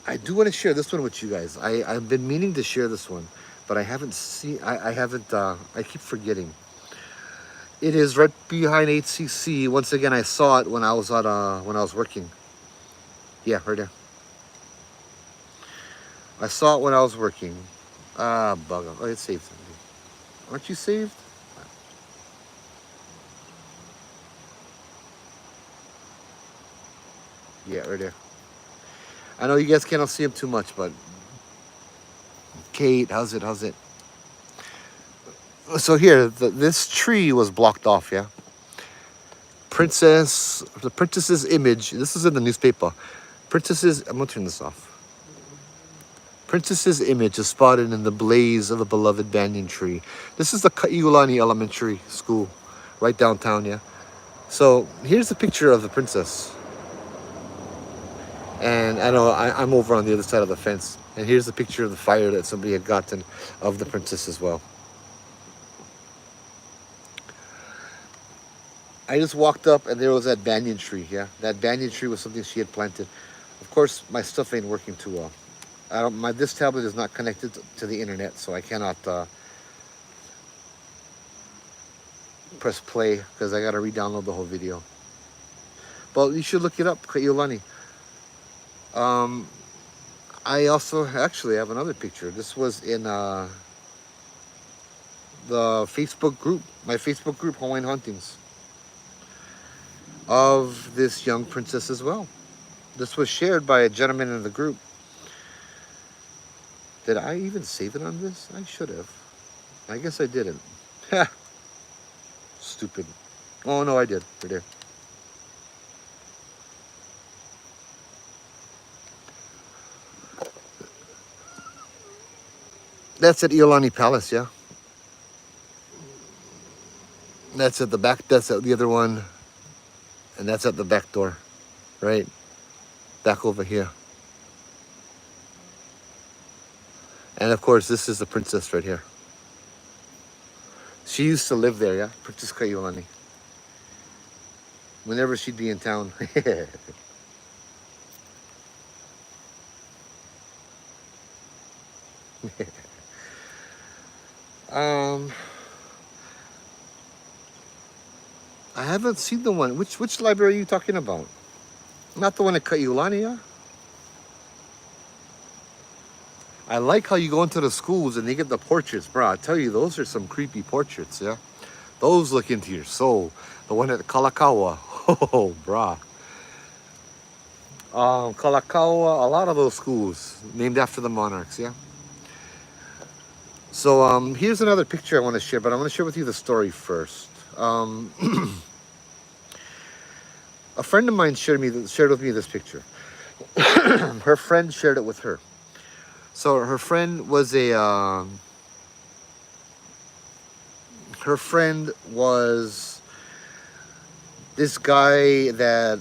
I do want to share this one with you guys. I've been meaning to share this one, but I haven't seen. I haven't. I keep forgetting. It is right behind HCC. Once again, I saw it when I was when I was working. Yeah, right there. I saw it when I was working. Ah, bugger. Oh, it's saved. Aren't you saved? Yeah, right there. I know you guys cannot see him too much, but Kate, how's it? How's it? So here, this tree was blocked off. Yeah, the princess's image. This is in the newspaper. Princess's. I'm gonna turn this off. Princess's image is spotted in the blaze of a beloved banyan tree. This is the Kaiulani Elementary School, right downtown. Yeah. So here's a picture of the princess. And I know I'm over on the other side of the fence. And here's a picture of the fire that somebody had gotten of the princess as well. I just walked up and there was that banyan tree. Yeah, that banyan tree was something she had planted. Of course, my stuff ain't working too well. I don't. This tablet is not connected to the internet, so I cannot press play because I gotta re-download the whole video. But you should look it up, Kaiulani. Um, I also actually have another picture. This was in the Facebook group, my Facebook group, Hawaiian Hauntings, of this young princess as well. This was shared by a gentleman in the group. Did I even save it on this? I should have. I guess I didn't. Ha! Stupid. Oh no, I did. Right there. That's at Iolani Palace, yeah. That's at the back. That's at the other one, and that's at the back door, right? Back over here. And of course, this is the princess right here. She used to live there, yeah, Princess Kaiulani. Whenever she'd be in town. um, I haven't seen the one. Which library are you talking about? Not the one at Kaiulani, yeah? I like how you go into the schools and they get the portraits, bro. I tell you, those are some creepy portraits, yeah? Those look into your soul. The one at Kalakaua, oh, brah. Kalakaua, a lot of those schools named after the monarchs, yeah? So here's another picture I want to share, but I want to share with you the story first. A friend of mine shared with me this picture. Her friend shared it with her. So her friend was this guy that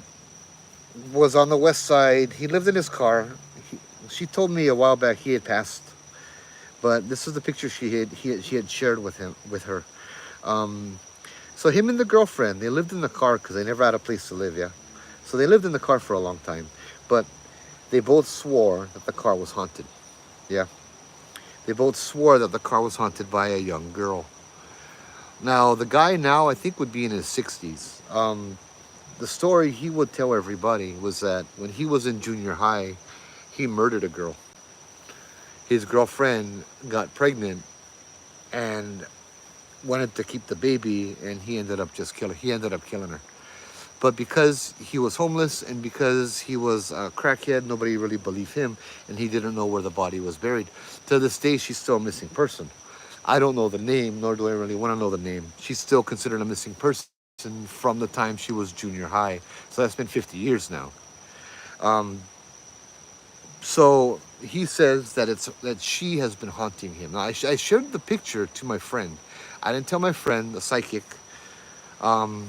was on the west side. He lived in his car. She told me a while back he had passed, but this is the picture she had shared with her. So him and the girlfriend, they lived in the car because they never had a place to live. Yeah, so they lived in the car for a long time, but they both swore that the car was haunted. Yeah, they both swore that the car was haunted by a young girl. Now the guy now I think would be in his 60s. The story he would tell everybody was that when he was in junior high, he murdered a girl. His girlfriend got pregnant and wanted to keep the baby, and he ended up killing her. But because he was homeless and because he was a crackhead, nobody really believed him, and he didn't know where the body was buried. To this day, she's still a missing person. I don't know the name, nor do I really want to know the name. She's still considered a missing person from the time she was junior high. So that's been 50 years now. Um, so he says that she has been haunting him. Now, I shared the picture to my friend. I didn't tell my friend, the psychic, um,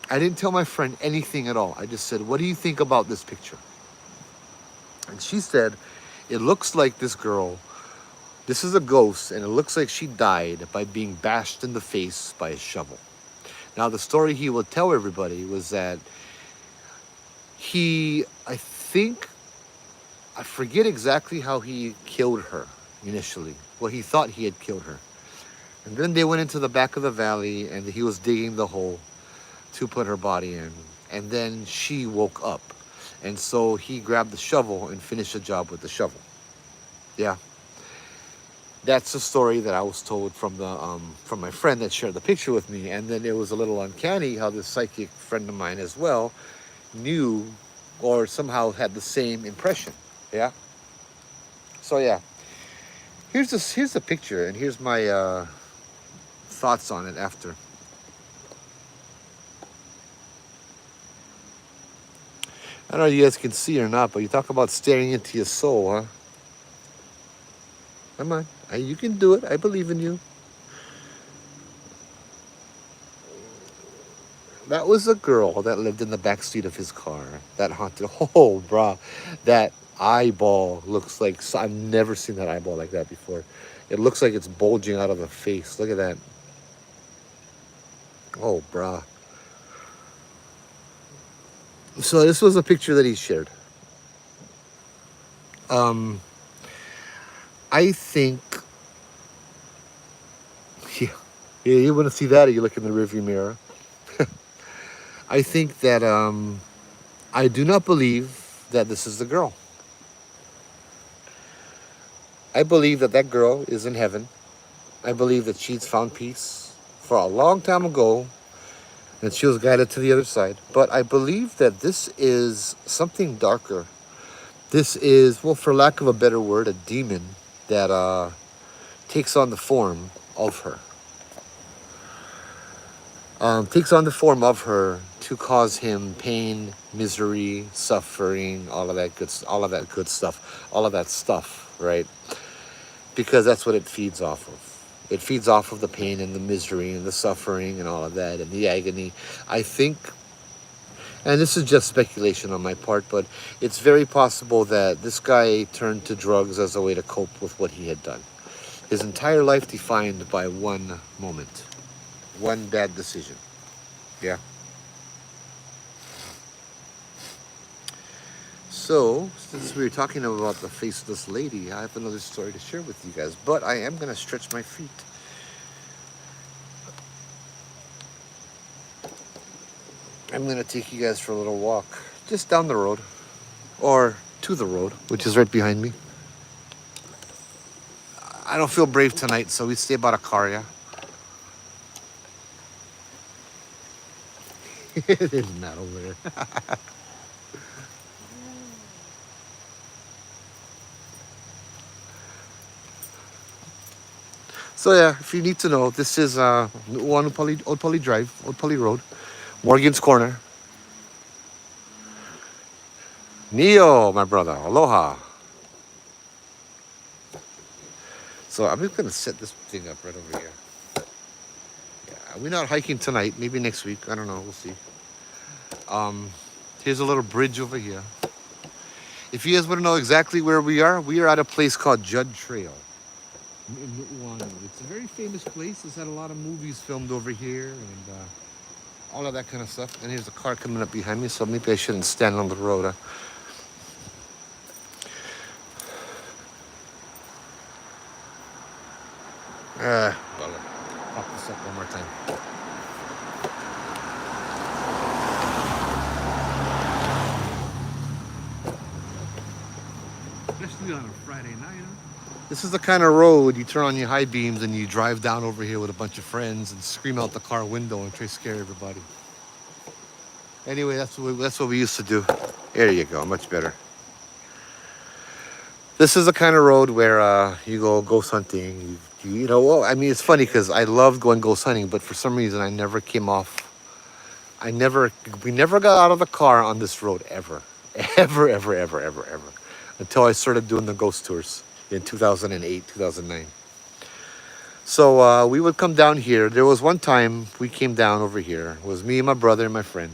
I didn't tell my friend anything at all. I just said, what do you think about this picture? And she said, it looks like this girl, this is a ghost, and it looks like she died by being bashed in the face by a shovel. Now, the story he would tell everybody was that I forget exactly how he killed her initially. Well, he thought he had killed her. And then they went into the back of the valley and he was digging the hole to put her body in. And then she woke up. And so he grabbed the shovel and finished the job with the shovel. Yeah. That's the story that I was told from my friend that shared the picture with me. And then it was a little uncanny how this psychic friend of mine as well knew or somehow had the same impression. Yeah. So yeah. Here's the picture and here's my thoughts on it after. I don't know if you guys can see or not, but you talk about staring into your soul, huh? Come on. You can do it. I believe in you. That was a girl that lived in the back seat of his car. That haunted. Oh, bruh. That eyeball looks like... I've never seen that eyeball like that before. It looks like it's bulging out of the face. Look at that. Oh, bruh. So this was a picture that he shared. I think... Yeah, you want to see that, or you look in the rearview mirror. I think that I do not believe that this is the girl. I believe that that girl is in heaven. I believe that she's found peace for a long time ago, and she was guided to the other side. But I believe that this is something darker. This is, well, for lack of a better word, a demon that takes on the form of her. Takes on the form of her to cause him pain, misery, suffering, all of that good stuff, all of that stuff, right? Because that's what it feeds off of. It feeds off of the pain and the misery and the suffering and all of that and the agony. I think, and this is just speculation on my part, but it's very possible that this guy turned to drugs as a way to cope with what he had done. His entire life defined by one moment. One bad decision. Yeah. So, since we were talking about the faceless lady, I have another story to share with you guys. But I am going to stretch my feet. I'm going to take you guys for a little walk. Just down the road. Or to the road, which is right behind me. I don't feel brave tonight, so we stay about a car, yeah? It is not over there. So yeah, if you need to know, this is Old Pali Drive, Old Pali Road, Morgan's Corner. Neo, my brother, aloha. So I'm just gonna set this thing up right over here. Yeah, we're not hiking tonight. Maybe next week. I don't know. We'll see. Here's a little bridge over here. If you guys want to know exactly where we are at a place called Judd Trail. It's a very famous place. It's had a lot of movies filmed over here and all of that kind of stuff. And here's a car coming up behind me, so maybe I shouldn't stand on the road. Well, I'll pop this up one more time. Especially on a Friday night, huh? This is the kind of road you turn on your high beams and you drive down over here with a bunch of friends and scream out the car window and try to scare everybody. Anyway, that's what we used to do. There you go, much better. This is the kind of road where you go ghost hunting. You know, well, I mean, it's funny because I loved going ghost hunting, but for some reason I never came off. We never got out of the car on this road ever. Ever. Until I started doing the ghost tours in 2008, 2009. So we would come down here. There was one time we came down over here. It was me and my brother and my friend.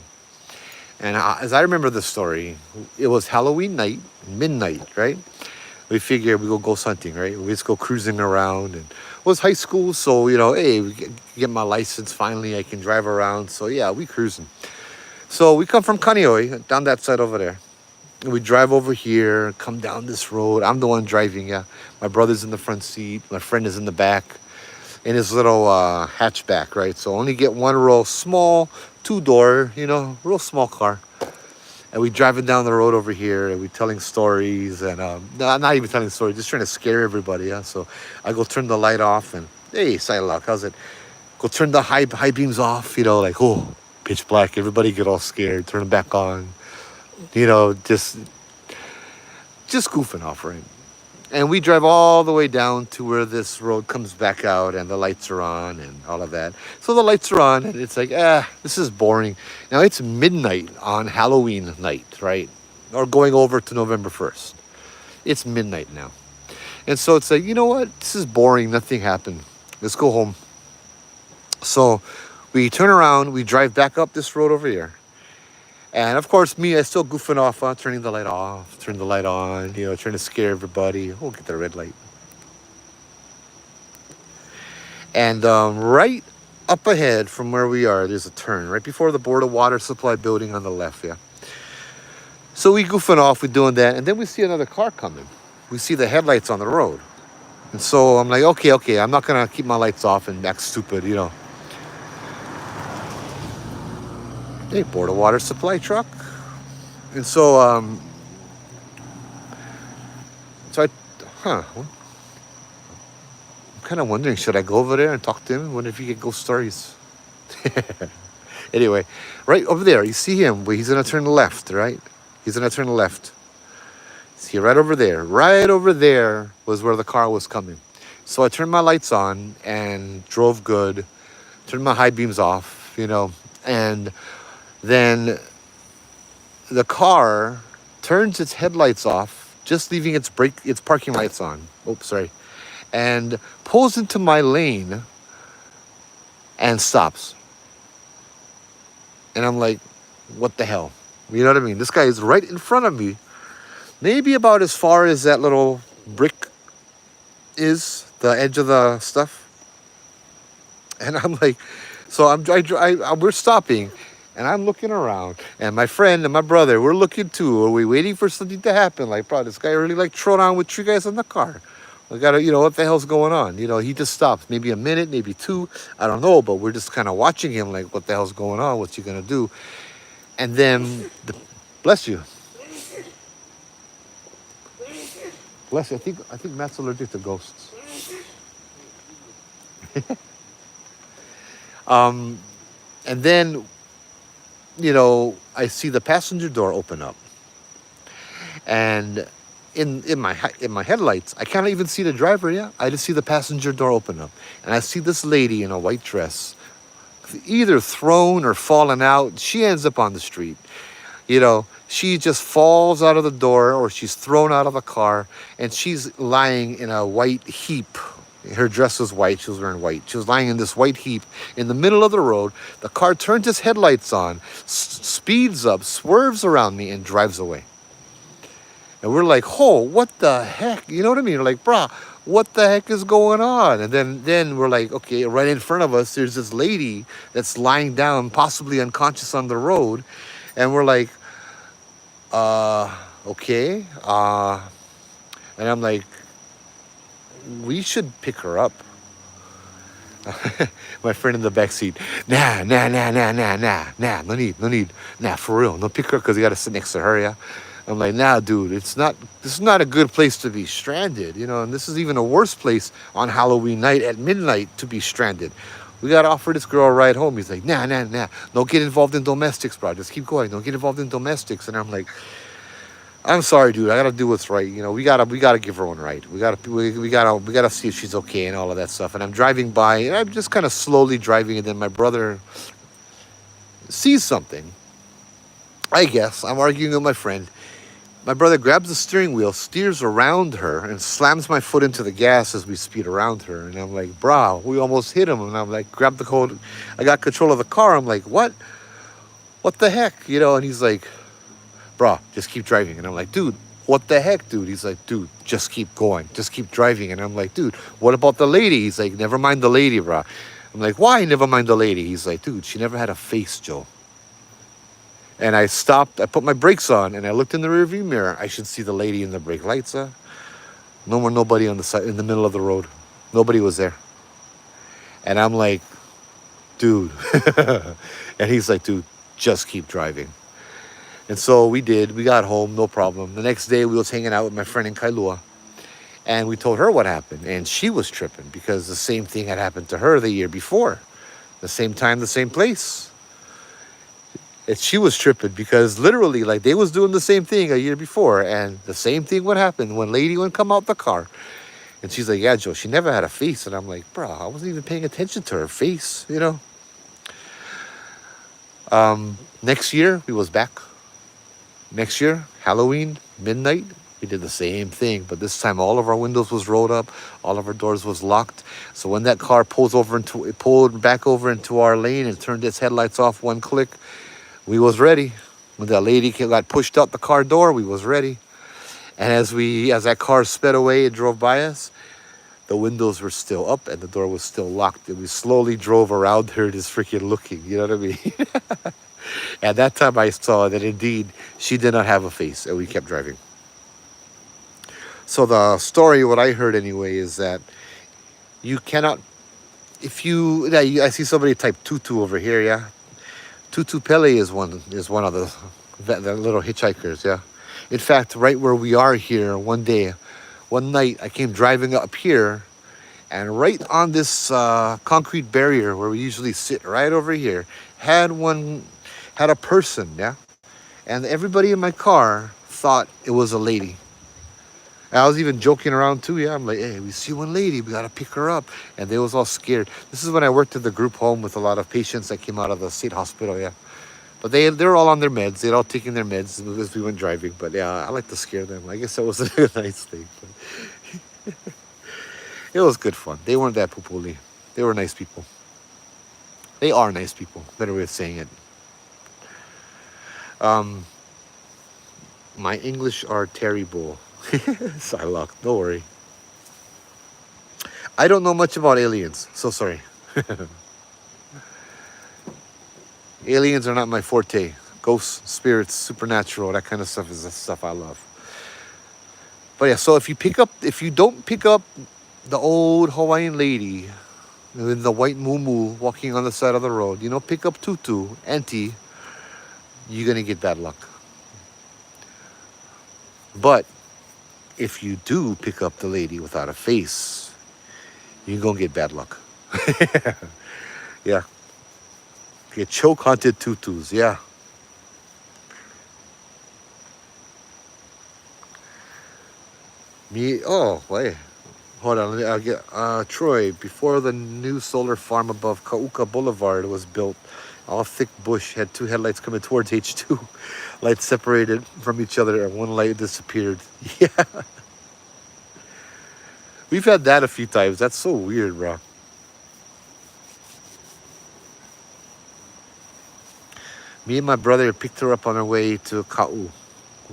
And as I remember the story, it was Halloween night, midnight, right? We figured we go ghost hunting, right? We just go cruising around. And it was high school, so, you know, hey, we get my license finally. I can drive around. So, yeah, we cruising. So we come from Kaneohe, down that side over there. And we drive over here, come down this road. I'm the one driving, yeah. My brother's in the front seat. My friend is in the back in his little hatchback, right? So only get one row, small, two-door, real small car. And we driving down the road over here, and we telling stories, and no, not even telling stories, just trying to scare everybody, yeah. So I go turn the light off, and hey, Silak, how's it? Go turn the high beams off, like, oh, pitch black. Everybody get all scared. Turn them back on, just goofing off, right? And we drive all the way down to where this road comes back out and the lights are on and all of that. So the lights are on and it's like, this is boring. Now it's midnight on Halloween night, right? Or going over to November 1st. It's midnight now. And so it's like, you know what? This is boring. Nothing happened. Let's go home. So we turn around. We drive back up this road over here. And of course, me, I still goofing off, turning the light off, turn the light on, trying to scare everybody. Oh, get the red light. And right up ahead from where we are, there's a turn right before the Board of Water Supply building on the left, yeah. So we goofing off, we're doing that, and then we see another car coming. We see the headlights on the road. And so I'm like, okay, I'm not going to keep my lights off and act stupid, Hey, Board of Water Supply truck. And so, I'm kind of wondering, should I go over there and talk to him? Wonder if he get ghost stories. Anyway, right over there, you see him, but he's going to turn left, right? He's going to turn left. See, right over there. Right over there was where the car was coming. So I turned my lights on and drove good. Turned my high beams off, and then the car turns its headlights off, just leaving its parking lights on. Oops, sorry. And pulls into my lane and stops. And I'm like, what the hell? You know what I mean? This guy is right in front of me. Maybe about as far as that little brick is, the edge of the stuff. And I'm like, so we're stopping. And I'm looking around, and my friend and my brother, we're looking too. Are we waiting for something to happen? Like, bro, this guy really thrown on with three guys in the car. We gotta, what the hell's going on? He just stops, maybe a minute, maybe two, I don't know. But we're just kind of watching him, like, what the hell's going on? What's he gonna do? And then, bless you, bless you. I think Matt's allergic to ghosts. And then, I see the passenger door open up, and in my headlights, I can't even see the driver yet. I just see the passenger door open up, and I see this lady in a white dress, either thrown or fallen out. She ends up on the street. She just falls out of the door, or she's thrown out of the car, and she's lying in a white heap. Her dress was white. She was wearing white. She was lying in this white heap in the middle of the road. The car turns its headlights on, speeds up, swerves around me, and drives away. And we're like, oh, what the heck? You know what I mean? We're like, brah, what the heck is going on? And then we're like, okay, right in front of us, there's this lady that's lying down, possibly unconscious on the road. And we're like, okay. And I'm like, we should pick her up. My friend in the back seat, nah, no need, nah, for real, no, pick her because you got to sit next to her, yeah. I'm like, nah, dude, this is not a good place to be stranded, and this is even a worse place on Halloween night at midnight to be stranded. We got to offer this girl a ride home. He's like, nah, don't get involved in domestics, bro, just keep going, don't get involved in domestics. And I'm like, I'm sorry, dude. I gotta do what's right. We gotta give her one right. We gotta see if she's okay and all of that stuff. And I'm driving by, and I'm just kind of slowly driving, and then my brother sees something. I guess I'm arguing with my friend. My brother grabs the steering wheel, steers around her, and slams my foot into the gas as we speed around her. And I'm like, brah, we almost hit him. And I'm like, grab the code. I got control of the car. I'm like, what? What the heck? And he's like, bro, just keep driving. And I'm like, dude, what the heck, dude? He's like, dude, just keep going. Just keep driving. And I'm like, dude, what about the lady? He's like, never mind the lady, bro. I'm like, why never mind the lady? He's like, dude, she never had a face, Joe. And I stopped, I put my brakes on, and I looked in the rearview mirror. I should see the lady in the brake lights. No more, nobody on the side, in the middle of the road. Nobody was there. And I'm like, dude. And he's like, dude, just keep driving. And so we did. We got home, no problem. The next day, we was hanging out with my friend in Kailua. And we told her what happened. And she was tripping because the same thing had happened to her the year before. The same time, the same place. And she was tripping because literally, like, they was doing the same thing a year before. And the same thing would happen when lady would come out the car. And she's like, yeah, Joe, she never had a face. And I'm like, bro, I wasn't even paying attention to her face, you know? Next year, we was back. Next year, Halloween, midnight, we did the same thing. But this time, all of our windows was rolled up. All of our doors was locked. So when that car pulled back over into our lane and turned its headlights off one click, we was ready. When that lady got pushed out the car door, we was ready. And as that car sped away and drove by us, the windows were still up and the door was still locked. And we slowly drove around her just freaking looking, you know what I mean? At that time I saw that indeed she did not have a face, and we kept driving. So the story, what I heard anyway, is that you cannot, I see somebody type tutu over here, yeah? Tutu Pele is one of the little hitchhikers, yeah? In fact, right where we are here, one night, I came driving up here, and right on this concrete barrier where we usually sit, right over here, had a person, yeah? And everybody in my car thought it was a lady. And I was even joking around too, yeah? I'm like, hey, we see one lady, we gotta pick her up. And they was all scared. This is when I worked at the group home with a lot of patients that came out of the state hospital, yeah? But they're all on their meds. They're all taking their meds as we went driving. But yeah, I like to scare them. I guess that was a nice thing. But it was good fun. They weren't that pupuli. They were nice people. They are nice people. Better way of saying it. My English are terrible. Psylocke, don't worry. I don't know much about aliens. So sorry. Aliens are not my forte. Ghosts, spirits, supernatural, that kind of stuff is the stuff I love. But yeah, so if you don't pick up the old Hawaiian lady with the white muumuu walking on the side of the road, pick up Tutu, Auntie, you're going to get bad luck. But if you do pick up the lady without a face, you're going to get bad luck. Yeah. Get choke haunted tutus, yeah. Wait. Hold on, I'll get Troy. Before the new solar farm above Kauka Boulevard was built, all thick bush had two headlights coming towards H2. Lights separated from each other and one light disappeared. Yeah. We've had that a few times. That's so weird, bro. Me and my brother picked her up on our way to Ka'u.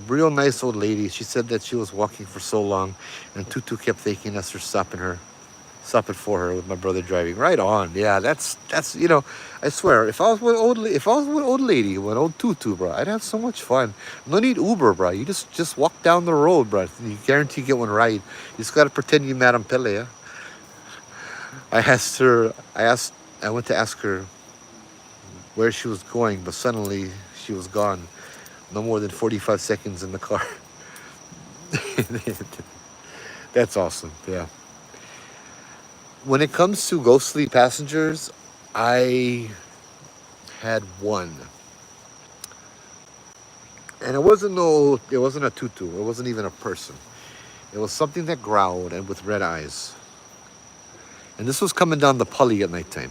Real nice old lady. She said that she was walking for so long, and Tutu kept thanking us for stopping for her with my brother driving. Right on. Yeah, that's I swear, if I was with old lady, with old Tutu, bro, I'd have so much fun. No need Uber, bro. You just walk down the road, bro. You guarantee get one ride. You just gotta pretend you Madame Pele, yeah? I went to ask her where she was going, but suddenly she was gone. No more than 45 seconds in the car. That's awesome, yeah. When it comes to ghostly passengers, I had one. And it wasn't a tutu. It wasn't even a person. It was something that growled and with red eyes. And this was coming down the Pali at nighttime.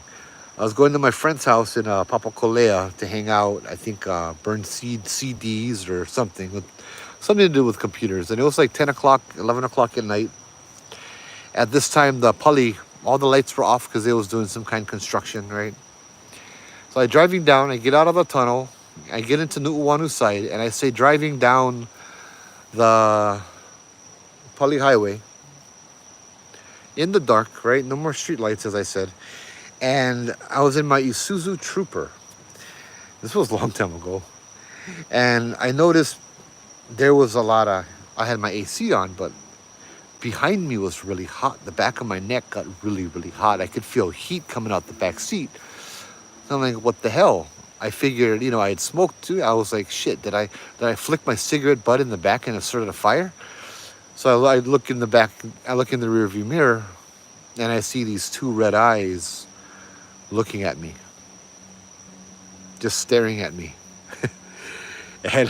I was going to my friend's house in Papakolea to hang out. I think burn CDs or something to do with computers. And it was like 10 o'clock, 11 o'clock at night. At this time, the Pali, all the lights were off because they was doing some kind of construction, right? So I'm driving down. I get out of the tunnel. I get into Nu'uanu side, and I say driving down the Pali Highway in the dark, right? No more street lights, as I said. And I was in my Isuzu Trooper. This was a long time ago. And I noticed there was a lot of, I had my AC on, but behind me was really hot. The back of my neck got really, really hot. I could feel heat coming out the back seat. So I'm like, what the hell? I figured, I had smoked too. I was like, shit, did I flick my cigarette butt in the back and it started a fire? So I look in the back, I look in the rearview mirror, and I see these two red eyes looking at me, just staring at me. And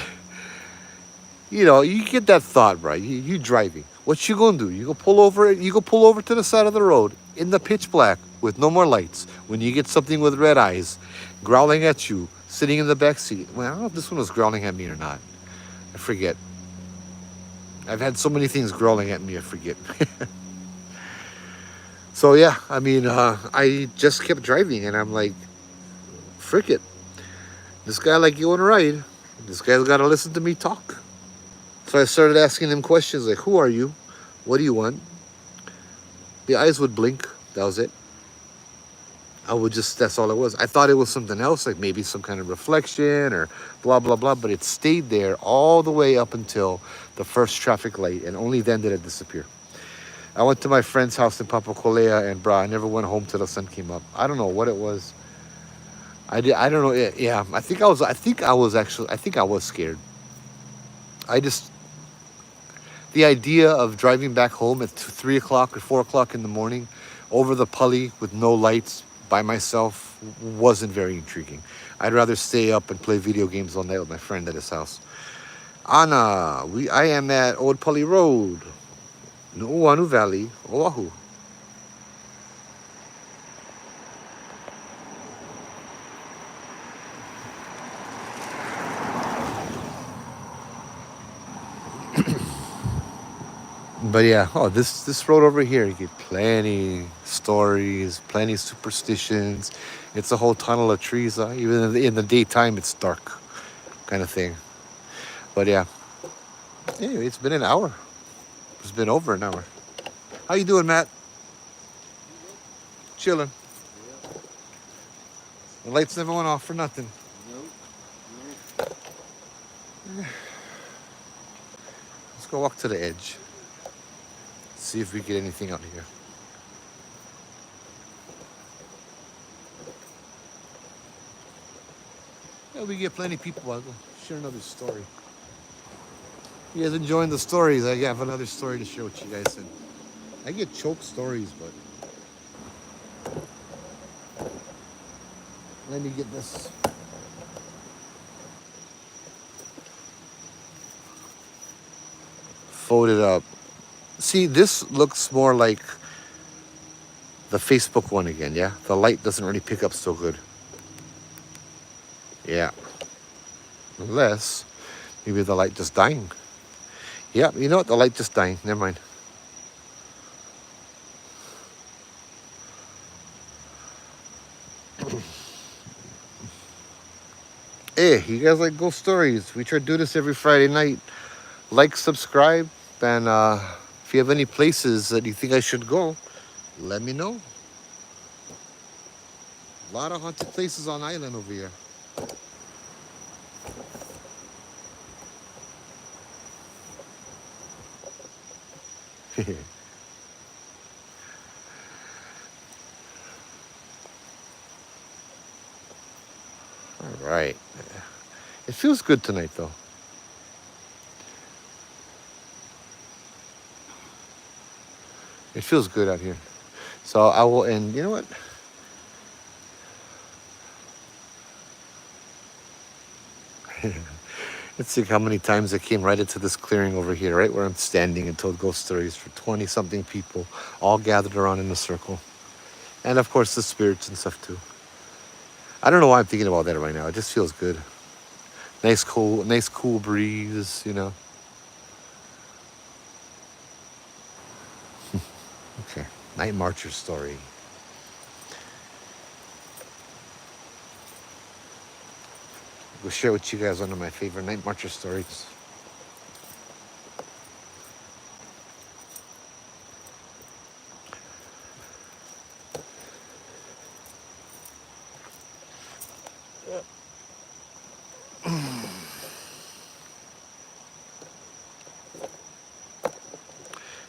you get that thought, right? You driving. What you gonna do? You go pull over. You go pull over to the side of the road in the pitch black with no more lights. When you get something with red eyes, growling at you, sitting in the back seat. Well, I don't know if this one was growling at me or not. I forget. I've had so many things growling at me. I forget. So yeah, I mean, I just kept driving, and I'm like, frick it. This guy like you on a ride. This guy's got to listen to me talk. So I started asking him questions like, who are you? What do you want? The eyes would blink. That was it. That's all it was. I thought it was something else, like maybe some kind of reflection or blah, blah, blah. But it stayed there all the way up until the first traffic light. And only then did it disappear. I went to my friend's house in Papakolea, and I never went home till the sun came up. I don't know what it was. I don't know. Yeah, I think I was scared. I just, the idea of driving back home at 3 o'clock or 4 o'clock in the morning over the Pali with no lights by myself wasn't very intriguing. I'd rather stay up and play video games all night with my friend at his house. Anna, I am at Old Pali Road, Nu'uanu Valley, Oahu. But yeah, this road over here, you get plenty stories, plenty superstitions. It's a whole tunnel of trees. Even in the daytime, it's dark, kind of thing. But yeah, anyway, it's been an hour. It's been over an hour. How you doing, Matt? Chilling. Yeah. The lights never went off for nothing. Nope. Let's go walk to the edge. See if we get anything out here. Yeah, we get plenty of people. I'll go share another story. You guys enjoying the stories? I have another story to share with you guys. And I get choked stories, but let me get this. Folded up. See, this looks more like the Facebook one again, yeah? The light doesn't really pick up so good. Yeah. Unless maybe the light just dying. Yeah, you know what? The light just dying. Never mind. Hey, you guys like ghost stories? We try to do this every Friday night. Like, subscribe, and if you have any places that you think I should go, let me know. A lot of haunted places on island over here. All right. It feels good tonight, though. It feels good out here. So I will end. You know what? Let's see how many times I came right into this clearing over here, right where I'm standing, and told ghost stories for 20 something people, all gathered around in a circle. And of course, the spirits and stuff too. I don't know why I'm thinking about that right now. It just feels good. Nice cool breeze, Okay, Night Marcher story. We'll share with you guys one of my favorite Night Marcher stories.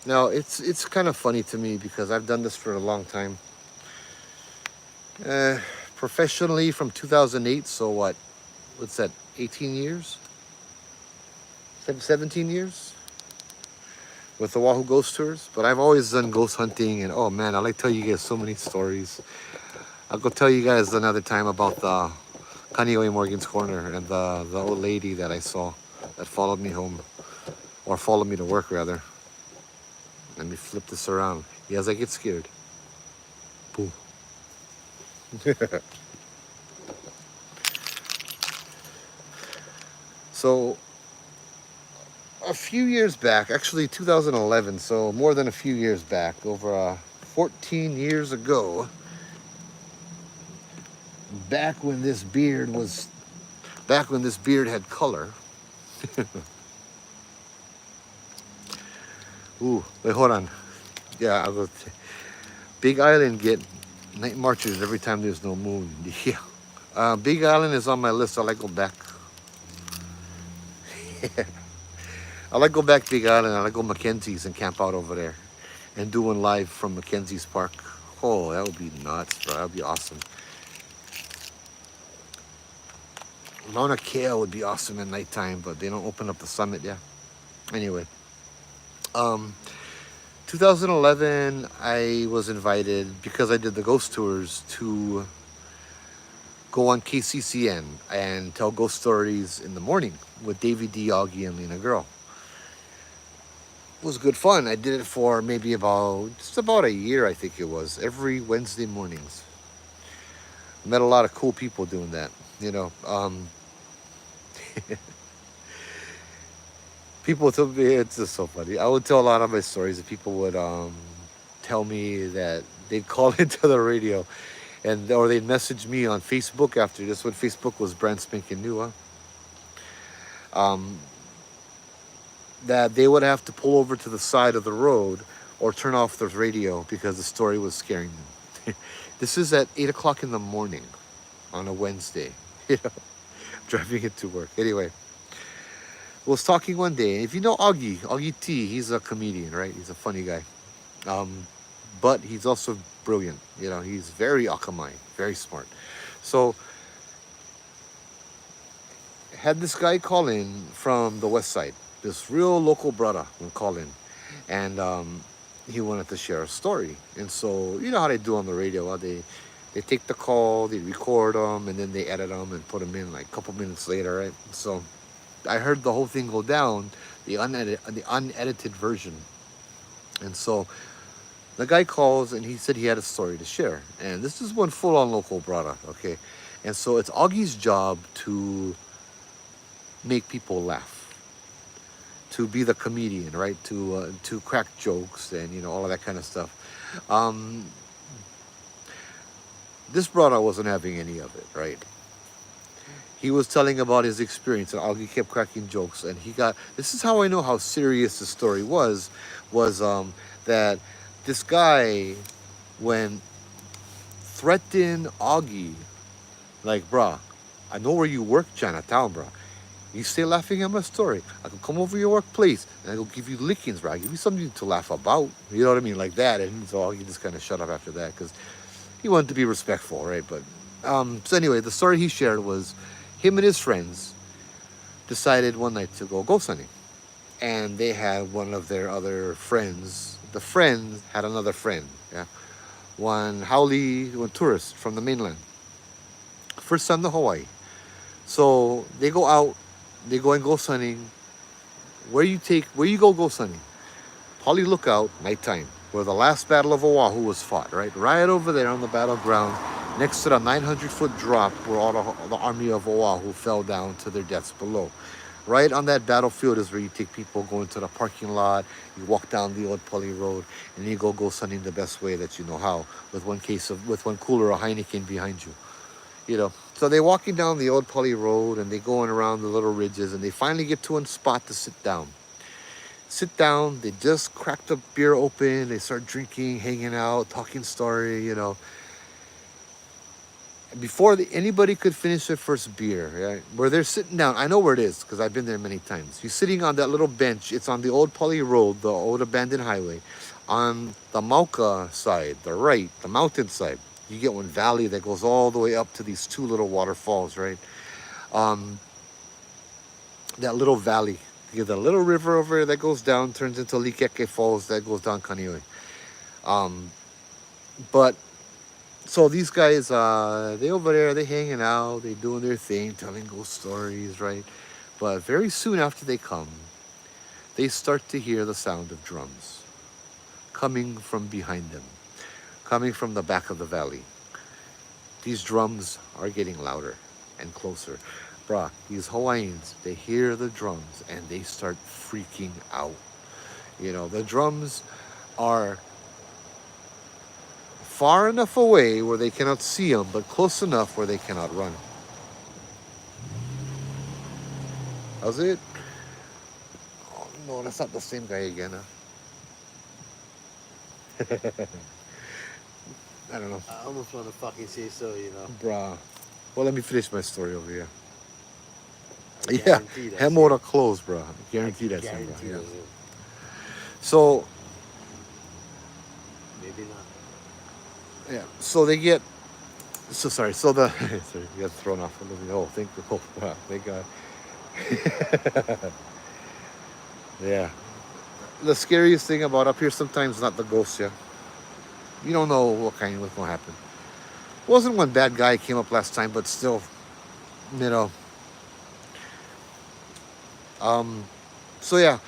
Now it's kind of funny to me because I've done this for a long time. Uh, Professionally from 2008, so what? What's that? 18 years? 17 years with the Wahoo Ghost Tours. But I've always done ghost hunting, and oh man, I like to tell you guys so many stories. I'll go tell you guys another time about the Kaneohe Morgan's Corner and the old lady that I saw that followed me home, or followed me to work rather. Let me flip this around. Yes, I get scared. Boom. So a few years back, actually 2011, so more than a few years back, over 14 years ago, back when this beard was, back when this beard had color. Ooh, wait, hold on. Yeah, I'll go. Big Island get night marches every time there's no moon. Yeah. Big Island is on my list. I like go back. I like go back Big Island. I like go Mackenzie's and camp out over there, and do one live from Mackenzie's Park. Oh, that would be nuts, bro. That would be awesome. Mauna Kea would be awesome at nighttime, but they don't open up the summit yet. Anyway, um, 2011, I was invited because I did the ghost tours to go on KCCN and tell ghost stories in the morning with Davey D, Augie, and Lena Girl. It was good fun. I did it for maybe about just about a year, I think it was, every Wednesday mornings. Met a lot of cool people doing that. You know, people tell me it's just so funny. I would tell a lot of my stories, and people would tell me that they'd call into the radio, and or they'd message me on Facebook after this when Facebook was brand spanking new. Um, that they would have to pull over to the side of the road or turn off the radio because the story was scaring them. This is at 8 o'clock in the morning on a Wednesday, you know, driving into work. Anyway, was talking one day. If you know Augie T, he's a comedian, right? He's a funny guy. Um, but he's also brilliant. You know, he's very akamai, very smart. So had this guy call in from the west side, this real local brother would call in, and he wanted to share a story. And so you know how they do on the radio, they take the call, they record them, and then they edit them and put them in like a couple minutes later, right? So I heard the whole thing go down, the unedited version. And so the guy calls and he said he had a story to share. And this is one full on local brother, okay? And so it's Augie's job to make people laugh, to be the comedian, right? To crack jokes and you know all of that kind of stuff. Um, this brother wasn't having any of it, right? He was telling about his experience, and Augie kept cracking jokes. And he got, this is how I know how serious the story was that this guy, when threatened Augie, like, bruh, I know where you work, Chinatown, bruh. You stay laughing at my story, I could come over your workplace and I will give you lickings, bro. I'll give you something to laugh about. You know what I mean? Like that. And so Augie just kind of shut up after that because he wanted to be respectful, right? But so anyway, the story he shared was him and his friends decided one night to go ghost hunting, and they had one of their other friends. The friend had another friend, yeah, one tourist from the mainland, first time to Hawaii. So they go out, they go and ghost hunting. Where you go ghost hunting? Polly Lookout, nighttime, where the last battle of Oahu was fought, right? Right over there on the battleground, next to the 900-foot drop where all the army of Oahu fell down to their deaths below. Right on that battlefield is where you take people, go into the parking lot, you walk down the old Polly Road, and you go hunting the best way that you know how, with one cooler of Heineken behind you. You know, so they're walking down the old Polly Road and they're going around the little ridges, and they finally get to one spot to sit down. Sit down, they just crack the beer open, they start drinking, hanging out, talking story, you know. Before anybody could finish their first beer, right, where they're sitting down, I know where it is because I've been there many times. You're sitting on that little bench. It's on the old Poly Road, the old abandoned highway. On the Mauka side, the right, the mountain side, you get one valley that goes all the way up to these two little waterfalls, right? Um, that little valley. You get the little river over there that goes down, turns into Likeke Falls that goes down Kanioi. Um, but so these guys, they over there, they hanging out, they doing their thing, telling ghost stories, right? But very soon after they come, they start to hear the sound of drums coming from behind them, coming from the back of the valley. These drums are getting louder and closer. Bruh, these Hawaiians, they hear the drums and they start freaking out. You know, the drums are far enough away where they cannot see them, but close enough where they cannot run. How's it? Oh no, that's not the same guy again. Huh? I don't know. I almost want to fucking say so, you know. Bruh. Well, let me finish my story over here. I Yeah, guarantee that's Hemora him. clothes, bruh. I Guarantee can that's him, guarantee bruh. Yeah. that's him. So, Maybe not. yeah. So they get. So sorry. So the. Sorry, you got thrown off a little bit. Oh, oh, wow, thank God. Yeah. The scariest thing about up here sometimes not the ghosts, yeah. You don't know what's gonna happen. Wasn't one bad guy came up last time, but still, you know. Um. So yeah,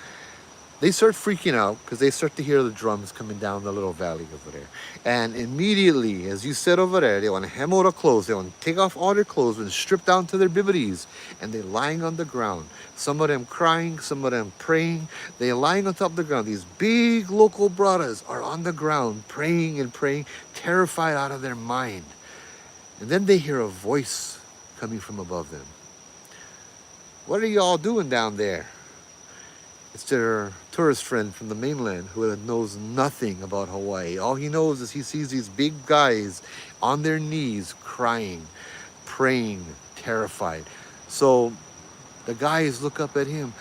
they start freaking out because they start to hear the drums coming down the little valley over there. And immediately, as you said over there, they want to hem out their clothes. They want to take off all their clothes and strip down to their bibbities. And they're lying on the ground. Some of them crying, some of them praying. They're lying on top of the ground. These big local brothers are on the ground praying and praying, terrified out of their mind. And then they hear a voice coming from above them. What are y'all doing down there? It's their tourist friend from the mainland who knows nothing about Hawaii. All he knows is he sees these big guys on their knees crying, praying, terrified. So the guys look up at him.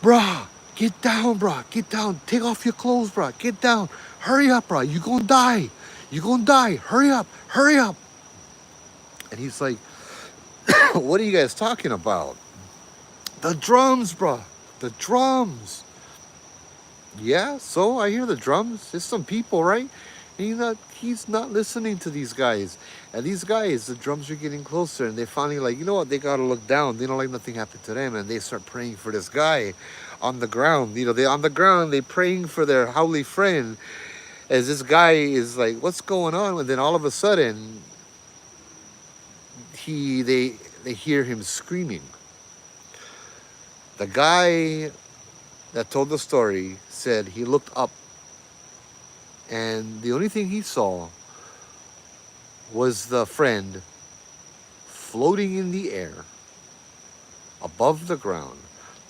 Brah, get down, brah. Get down. Take off your clothes, brah. Get down. Hurry up, brah. You gonna die. You gonna die. Hurry up. Hurry up. And he's like, what are you guys talking about? The drums, brah. The drums. Yeah, so I hear the drums. There's some people, right? And he's not listening to these guys. And these guys, the drums are getting closer and they finally like, you know what, they gotta look down. They don't like nothing happened to them and they start praying for this guy on the ground. You know, they on the ground, they praying for their haole friend as this guy is like, what's going on? And then all of a sudden they hear him screaming. The guy that told the story said he looked up and the only thing he saw was the friend floating in the air above the ground,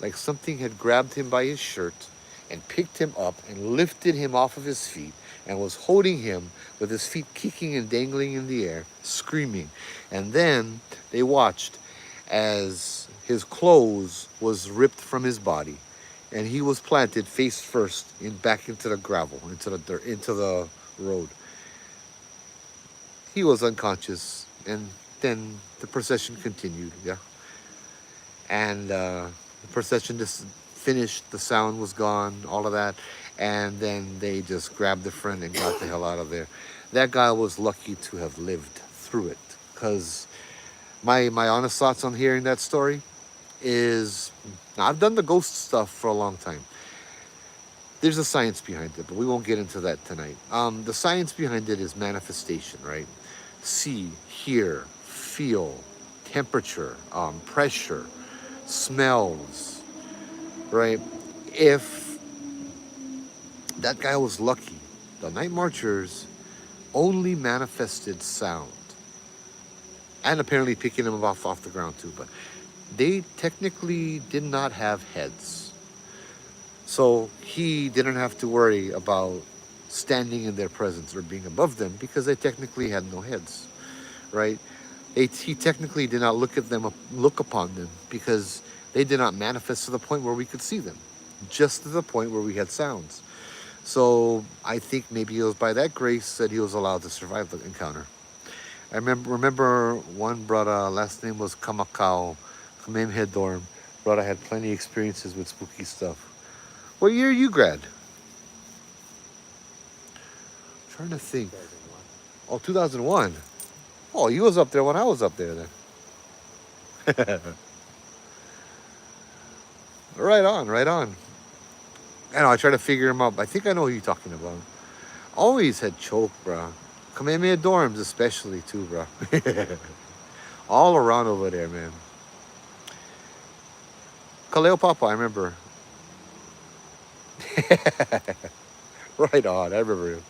like something had grabbed him by his shirt and picked him up and lifted him off of his feet and was holding him with his feet kicking and dangling in the air, screaming. And then they watched as his clothes was ripped from his body and he was planted face first back into the gravel, into the dirt, into the road. He was unconscious, and then the procession continued. Yeah, and the procession just finished. The sound was gone, all of that, and then they just grabbed the friend and got the hell out of there. That guy was lucky to have lived through it, because my honest thoughts on hearing that story is I've done the ghost stuff for a long time. There's a science behind it, but we won't get into that tonight. The science behind it is manifestation, right? See, hear, feel, temperature, pressure, smells, right? If that guy was lucky, the night marchers only manifested sound and apparently picking them off the ground too, but they technically did not have heads. So he didn't have to worry about standing in their presence or being above them because they technically had no heads, right? he technically did not look upon them because they did not manifest to the point where we could see them, just to the point where we had sounds. So I think maybe it was by that grace that he was allowed to survive the encounter. I remember one brother, last name was Kamakau, Kamehameha dorm. Brother had plenty of experiences with spooky stuff. What year you grad? Trying to think. 2001. Oh, 2001. Oh, you was up there when I was up there then. Right on, right on. I know, I try to figure him out. I think I know who you're talking about. Always had choke, bro. Kamehameha dorms especially too, bro. All around over there, man. Kaleo Papa, I remember. Right on, I remember him.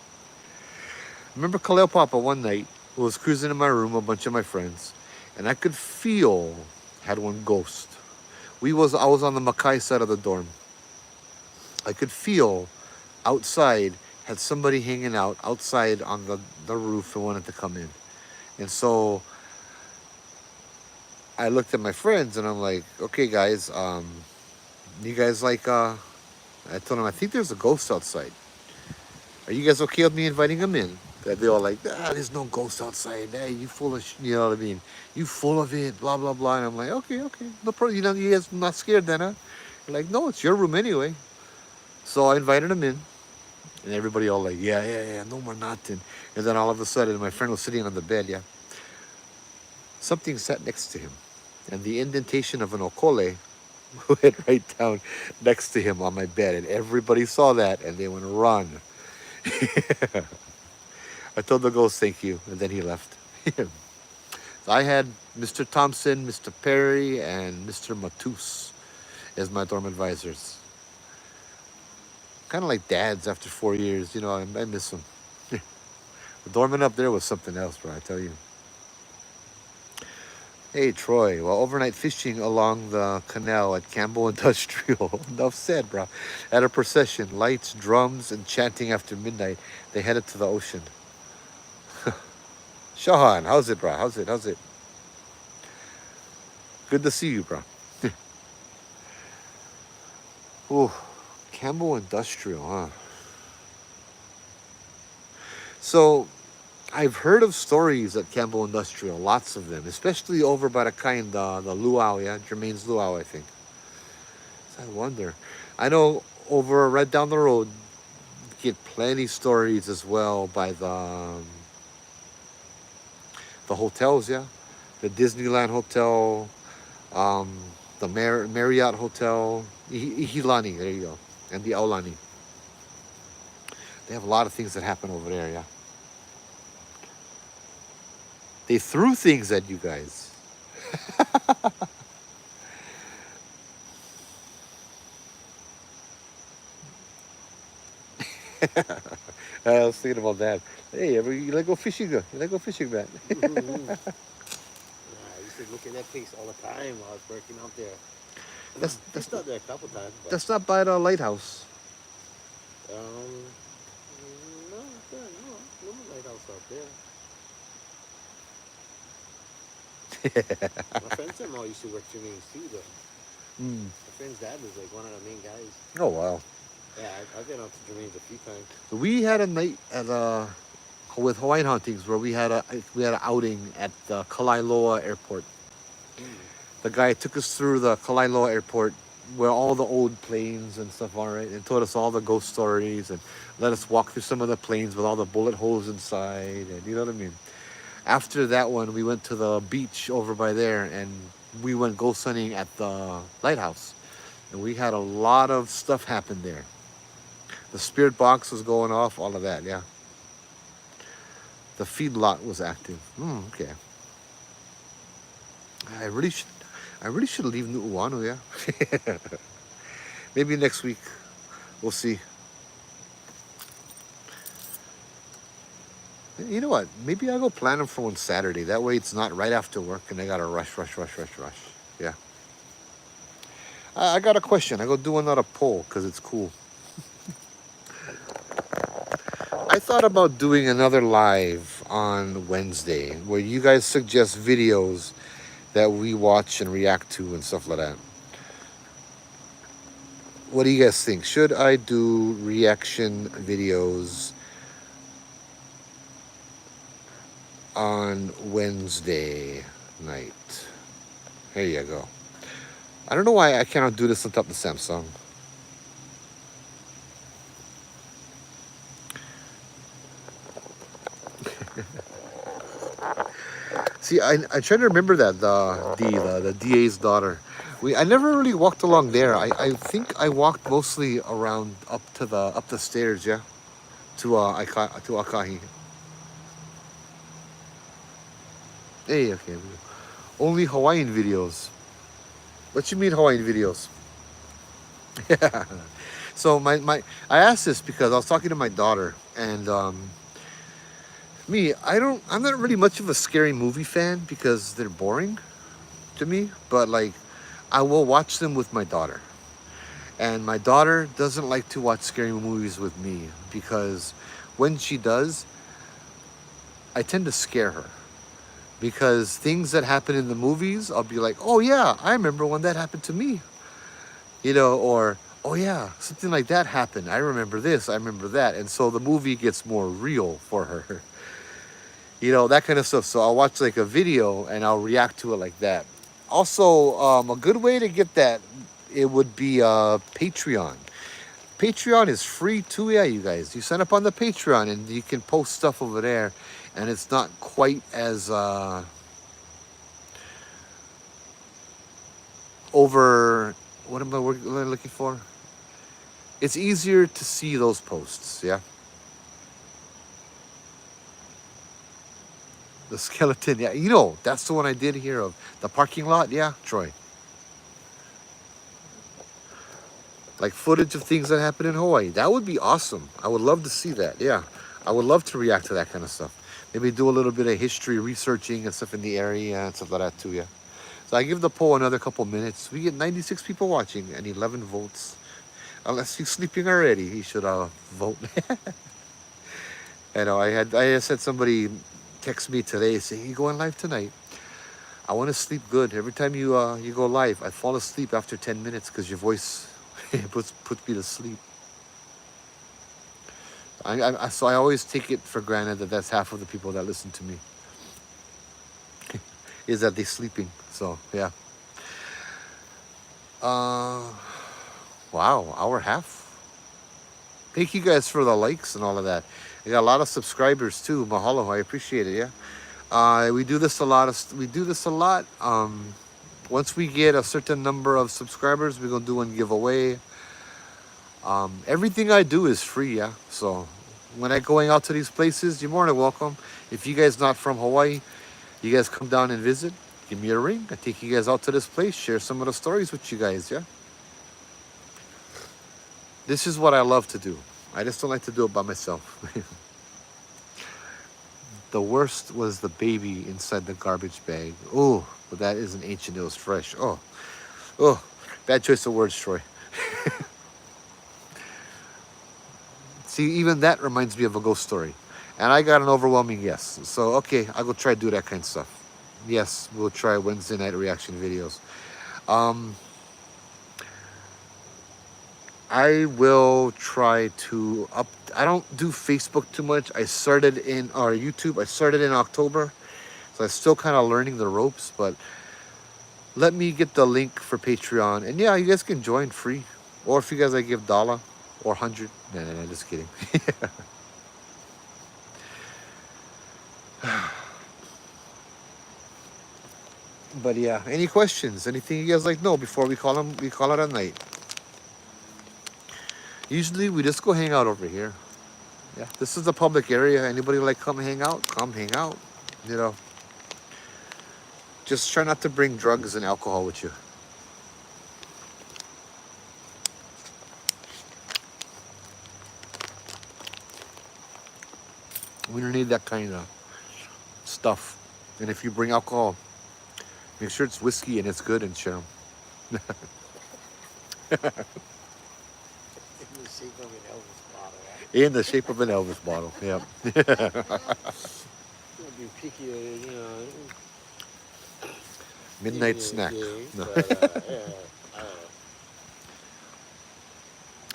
Remember Kaleo Papa one night who was cruising in my room, a bunch of my friends, and I could feel had one ghost. I was on the Makai side of the dorm. I could feel outside had somebody hanging out outside on the roof and wanted to come in. And so I looked at my friends and I'm like, okay guys, you guys like I told them I think there's a ghost outside. Are you guys okay with me inviting him in? They all like, there's no ghost outside. Hey, you full of, you know what I mean? You full of it, blah blah blah. And I'm like, okay, no problem. You guys not scared then, huh? They're like, no, it's your room anyway. So I invited him in, and everybody all like, yeah, no more nothing. And then all of a sudden, my friend was sitting on the bed, yeah. Something sat next to him, and the indentation of an okole went right down next to him on my bed, and everybody saw that, and they went run. I told the ghost thank you, and then he left. So I had Mr. Thompson, Mr. Perry, and Mr. Matus as my dorm advisors. Kind of like dads after 4 years, you know, I miss them. The dormant up there was something else, bro, I tell you. Hey, Troy. While overnight fishing along the canal at Campbell Industrial, enough said, bro. At a procession, lights, drums, and chanting after midnight, they headed to the ocean. Shahan, how's it, bro? How's it? Good to see you, bro. Ooh, Campbell Industrial, huh? So, I've heard of stories at Campbell Industrial, lots of them, especially over by the kind, the luau, yeah, Jermaine's luau, I think. So I wonder. I know over right down the road, get plenty stories as well by the hotels, yeah, the Disneyland Hotel, um, the Marriott Hotel, Ihilani, there you go, and the Aulani. They have a lot of things that happen over there, yeah. They threw things at you guys. I was thinking about that. Hey, you like go fishing? You like go fishing, man? I used to look at that place all the time while I was working out there. That's Just out there a couple times, but that's not by the lighthouse. um, no, no lighthouse out there. My friend's mom used to work for me too, though. Mm. My friend's dad was like one of the main guys. Oh wow. Yeah, I've been out to Jermaine's a few times. We had a night at with Hawaiian Hauntings where we had an outing at the Kalailoa Airport. Mm. The guy took us through the Kalailoa Airport where all the old planes and stuff are, right, and told us all the ghost stories and let us walk through some of the planes with all the bullet holes inside, and you know what I mean. After that one, we went to the beach over by there, and we went ghost hunting at the lighthouse, and we had a lot of stuff happen there. The spirit box was going off, all of that, yeah. The feedlot was active. Okay. I really should. I really should leave Nu'uanu, yeah. Maybe next week. We'll see. You know what? Maybe I'll go plan them for one Saturday. That way it's not right after work and I gotta rush. Yeah. I got a question. I go do another poll because it's cool. I thought about doing another live on Wednesday, where you guys suggest videos that we watch and react to and stuff like that. What do you guys think? Should I do reaction videos on Wednesday night? There you go. I don't know why I cannot do this on top of the Samsung. See, I try to remember that the DA's daughter. I never really walked along there. I think I walked mostly around up the stairs, yeah, to Akahi. Hey, okay. Only Hawaiian videos. What you mean Hawaiian videos? Yeah. So I asked this because I was talking to my daughter, and I'm not really much of a scary movie fan because they're boring to me, but like I will watch them with my daughter. And my daughter doesn't like to watch scary movies with me because when she does, I tend to scare her. Because things that happen in the movies, I'll be like, oh yeah, I remember when that happened to me. Or, oh yeah, something like that happened. I remember this, I remember that. And so the movie gets more real for her. That kind of stuff. So I'll watch like a video and I'll react to it like that. Also, a good way to get that, it would be Patreon. Patreon is free too, yeah, you guys. You sign up on the Patreon and you can post stuff over there, and it's not quite as over. What am I looking for? It's easier to see those posts, yeah. The skeleton, yeah. That's the one I did hear of. The parking lot, yeah, Troy. Like footage of things that happen in Hawaii. That would be awesome. I would love to see that. Yeah, I would love to react to that kind of stuff. Maybe do a little bit of history researching and stuff in the area and stuff like that too. Yeah. So I give the poll another couple minutes. We get 96 people watching and 11 votes. Unless he's sleeping already, he should vote. I know. I said somebody text me today saying, "You going live tonight?" I want to sleep good. Every time you go live, I fall asleep after 10 minutes because your voice puts me to sleep. So I always take it for granted that that's half of the people that listen to me is that they're sleeping. So yeah. Wow, hour half. Thank you guys for the likes and all of that. I got a lot of subscribers too. Mahalo, I appreciate it. Yeah. We do this a lot. Once we get a certain number of subscribers, we're gonna do one giveaway. Everything I do is free, yeah. So when I'm going out to these places, you're more than welcome. If you guys not from Hawaii, you guys come down and visit, give me a ring. I take you guys out to this place, share some of the stories with you guys, yeah. This is what I love to do. I just don't like to do it by myself. The worst was the baby inside the garbage bag. Oh, but that isn't ancient, it was fresh. Oh, bad choice of words, Troy. See, even that reminds me of a ghost story. And I got an overwhelming yes. So, okay, I'll go try to do that kind of stuff. Yes, we'll try Wednesday night reaction videos. I will try to I don't do Facebook too much. YouTube. I started in October. So I'm still kind of learning the ropes, but let me get the link for Patreon. And yeah, you guys can join free. Or if you guys give $1 or 100. No, just kidding. But yeah, any questions? Anything you guys like know before we call it a night? Usually we just go hang out over here. Yeah, this is a public area. Anybody like come hang out? Come hang out. Just try not to bring drugs and alcohol with you. We don't need that kind of stuff. And if you bring alcohol, make sure it's whiskey and it's good and share 'em. In the shape of an Elvis bottle. Right? In the shape of an Elvis bottle. Yeah. be picky, you know, Midnight eating snack. anything, No. but yeah, I don't know.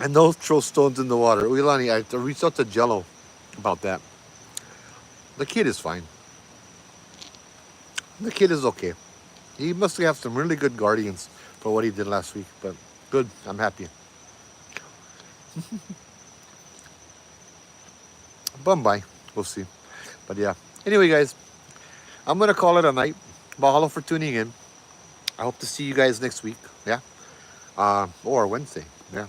And don't throw stones in the water. Uilani, I reached out to Jello about that. The kid is fine. The kid is okay. He must have some really good guardians for what he did last week. But good, I'm happy. Bye. We'll see. But yeah. Anyway, guys, I'm gonna call it a night. Mahalo for tuning in. I hope to see you guys next week. Yeah. Or Wednesday. Yeah.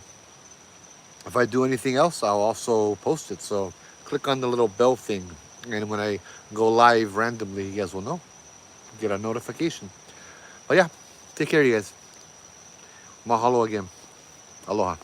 If I do anything else, I'll also post it. So click on the little bell thing, and when I go live randomly, you guys will know. Get a notification. But yeah, take care, you guys. Mahalo again. Aloha.